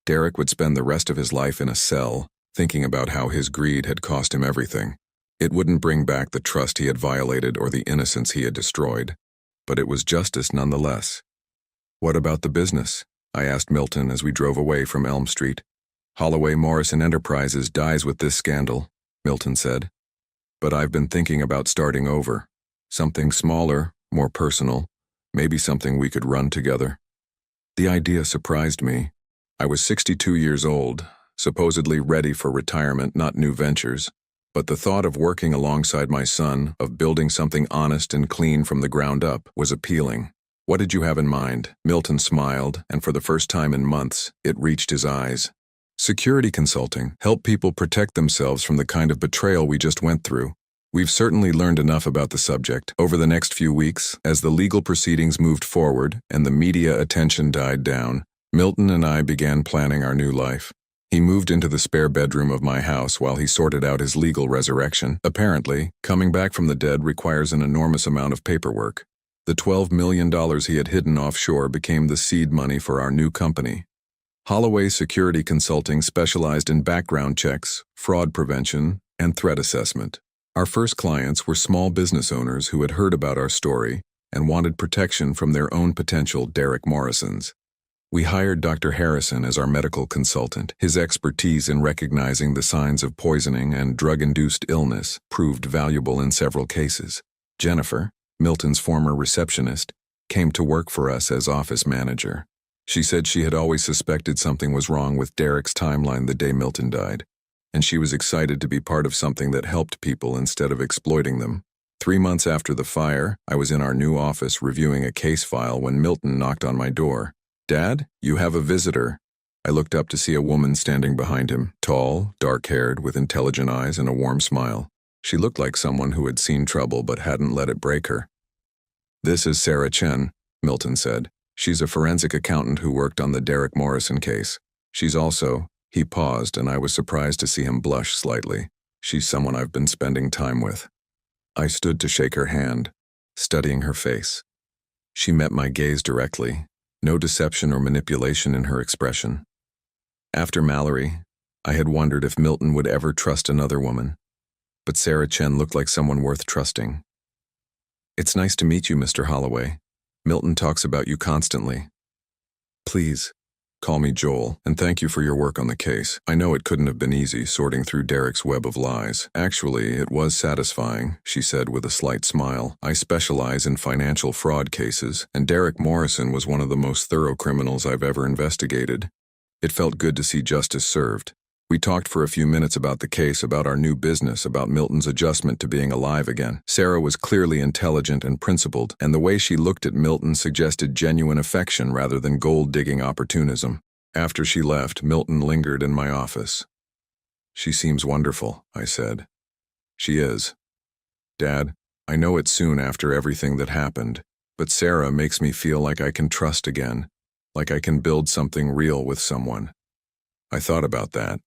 Derek would spend the rest of his life in a cell, thinking about how his greed had cost him everything. It wouldn't bring back the trust he had violated or the innocence he had destroyed, but it was justice nonetheless. "What about the business?" I asked Milton as we drove away from Elm Street. "Holloway Morrison Enterprises dies with this scandal," Milton said. "But I've been thinking about starting over. Something smaller, more personal, maybe something we could run together." The idea surprised me. I was 62 years old, supposedly ready for retirement, not new ventures. But the thought of working alongside my son, of building something honest and clean from the ground up, was appealing. "What did you have in mind?" Milton smiled, and for the first time in months, it reached his eyes. "Security consulting. Help people protect themselves from the kind of betrayal we just went through. We've certainly learned enough about the subject. Over the next few weeks, as the legal proceedings moved forward and the media attention died down, Milton and I began planning our new life. He moved into the spare bedroom of my house while he sorted out his legal resurrection. Apparently, coming back from the dead requires an enormous amount of paperwork. The $12 million he had hidden offshore became the seed money for our new company. Holloway Security Consulting specialized in background checks, fraud prevention, and threat assessment. Our first clients were small business owners who had heard about our story and wanted protection from their own potential Derek Morrisons. We hired Dr. Harrison as our medical consultant. His expertise in recognizing the signs of poisoning and drug-induced illness proved valuable in several cases. Jennifer, Milton's former receptionist, came to work for us as office manager. She said she had always suspected something was wrong with Derek's timeline the day Milton died, and she was excited to be part of something that helped people instead of exploiting them. 3 months after the fire, I was in our new office reviewing a case file when Milton knocked on my door. "Dad, you have a visitor." I looked up to see a woman standing behind him, tall, dark-haired, with intelligent eyes and a warm smile. She looked like someone who had seen trouble but hadn't let it break her. "This is Sarah Chen," Milton said. "She's a forensic accountant who worked on the Derek Morrison case. She's also—" He paused, and I was surprised to see him blush slightly. "She's someone I've been spending time with." I stood to shake her hand, studying her face. She met my gaze directly, no deception or manipulation in her expression. After Mallory, I had wondered if Milton would ever trust another woman. But Sarah Chen looked like someone worth trusting. "It's nice to meet you, Mr. Holloway. Milton talks about you constantly. Please, call me Joel, and thank you for your work on the case. I know it couldn't have been easy sorting through Derek's web of lies. Actually, it was satisfying," she said with a slight smile. "I specialize in financial fraud cases, and Derek Morrison was one of the most thorough criminals I've ever investigated. It felt good to see justice served. We talked for a few minutes about the case, about our new business, about Milton's adjustment to being alive again. Sarah was clearly intelligent and principled, and the way she looked at Milton suggested genuine affection rather than gold-digging opportunism. After she left, Milton lingered in my office. "She seems wonderful," I said. "She is. Dad, I know it's soon after everything that happened, but Sarah makes me feel like I can trust again, like I can build something real with someone." I thought about that.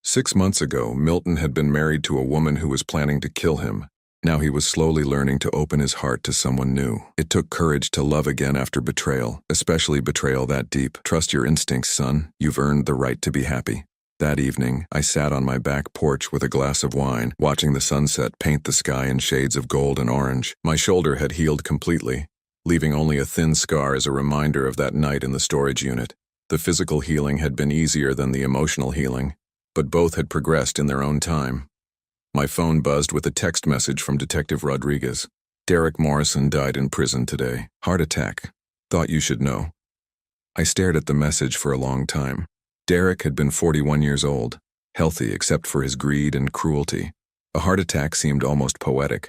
6 months ago, Milton had been married to a woman who was planning to kill him. Now he was slowly learning to open his heart to someone new. It took courage to love again after betrayal, especially betrayal that deep. "Trust your instincts, son. You've earned the right to be happy." That evening, I sat on my back porch with a glass of wine, watching the sunset paint the sky in shades of gold and orange. My shoulder had healed completely, leaving only a thin scar as a reminder of that night in the storage unit. The physical healing had been easier than the emotional healing, but both had progressed in their own time. My phone buzzed with a text message from Detective Rodriguez. "Derek Morrison died in prison today. Heart attack. Thought you should know." I stared at the message for a long time. Derek had been 41 years old, healthy except for his greed and cruelty. A heart attack seemed almost poetic.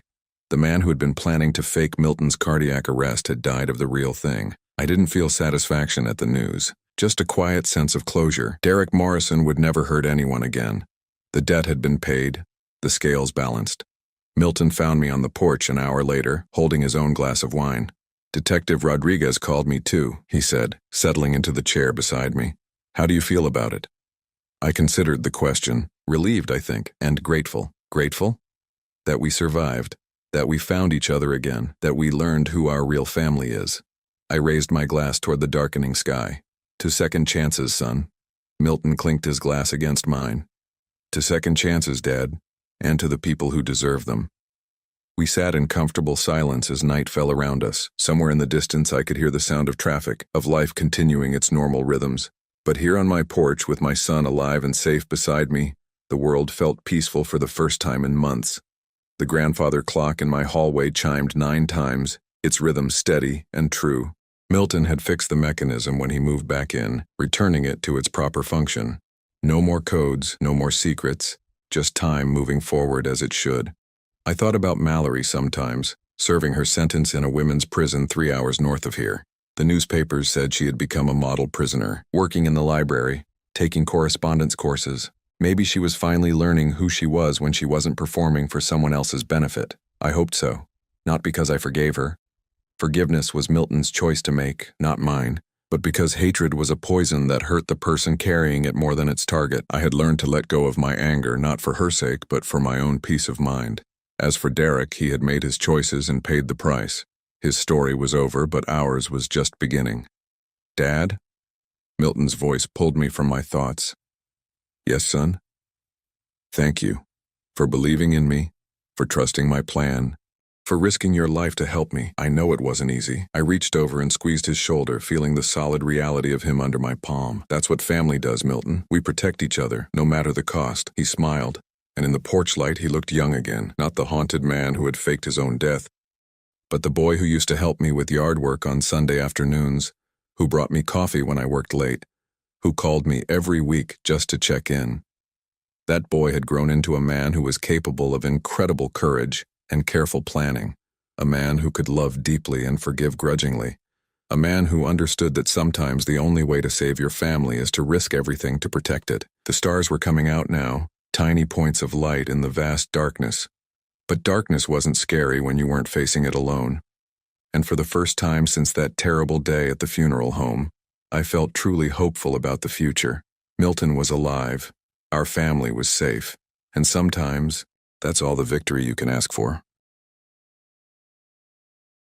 The man who had been planning to fake Milton's cardiac arrest had died of the real thing. I didn't feel satisfaction at the news. Just a quiet sense of closure. Derek Morrison would never hurt anyone again. The debt had been paid, the scales balanced. Milton found me on the porch an hour later, holding his own glass of wine. "Detective Rodriguez called me too," he said, settling into the chair beside me. "How do you feel about it?" I considered the question, relieved, I think, and grateful. Grateful? That we survived, that we found each other again, that we learned who our real family is. I raised my glass toward the darkening sky. "To second chances, son." Milton clinked his glass against mine. "To second chances, Dad, and to the people who deserve them." We sat in comfortable silence as night fell around us. Somewhere in the distance I could hear the sound of traffic, of life continuing its normal rhythms. But here on my porch, with my son alive and safe beside me, the world felt peaceful for the first time in months. The grandfather clock in my hallway chimed 9 times, its rhythm steady and true. Milton had fixed the mechanism when he moved back in, returning it to its proper function. No more codes, no more secrets, just time moving forward as it should. I thought about Mallory sometimes, serving her sentence in a women's prison 3 hours north of here. The newspapers said she had become a model prisoner, working in the library, taking correspondence courses. Maybe she was finally learning who she was when she wasn't performing for someone else's benefit. I hoped so. Not because I forgave her. Forgiveness was Milton's choice to make, not mine. But because hatred was a poison that hurt the person carrying it more than its target, I had learned to let go of my anger, not for her sake, but for my own peace of mind. As for Derek, he had made his choices and paid the price. His story was over, but ours was just beginning. "Dad?" Milton's voice pulled me from my thoughts. "Yes, son?" "Thank you. For believing in me, for trusting my plan, for risking your life to help me. I know it wasn't easy." I reached over and squeezed his shoulder, feeling the solid reality of him under my palm. "That's what family does, Milton. We protect each other, no matter the cost." He smiled, and in the porch light he looked young again, not the haunted man who had faked his own death, but the boy who used to help me with yard work on Sunday afternoons, who brought me coffee when I worked late, who called me every week just to check in. That boy had grown into a man who was capable of incredible courage and careful planning, a man who could love deeply and forgive grudgingly, A man who understood that sometimes the only way to save your family is to risk everything to protect it. The stars were coming out now, tiny points of light in the vast darkness. But darkness wasn't scary when you weren't facing it alone. And for the first time since that terrible day at the funeral home, I felt truly hopeful about the future. Milton was alive. Our family was safe. And sometimes, that's all the victory you can ask for.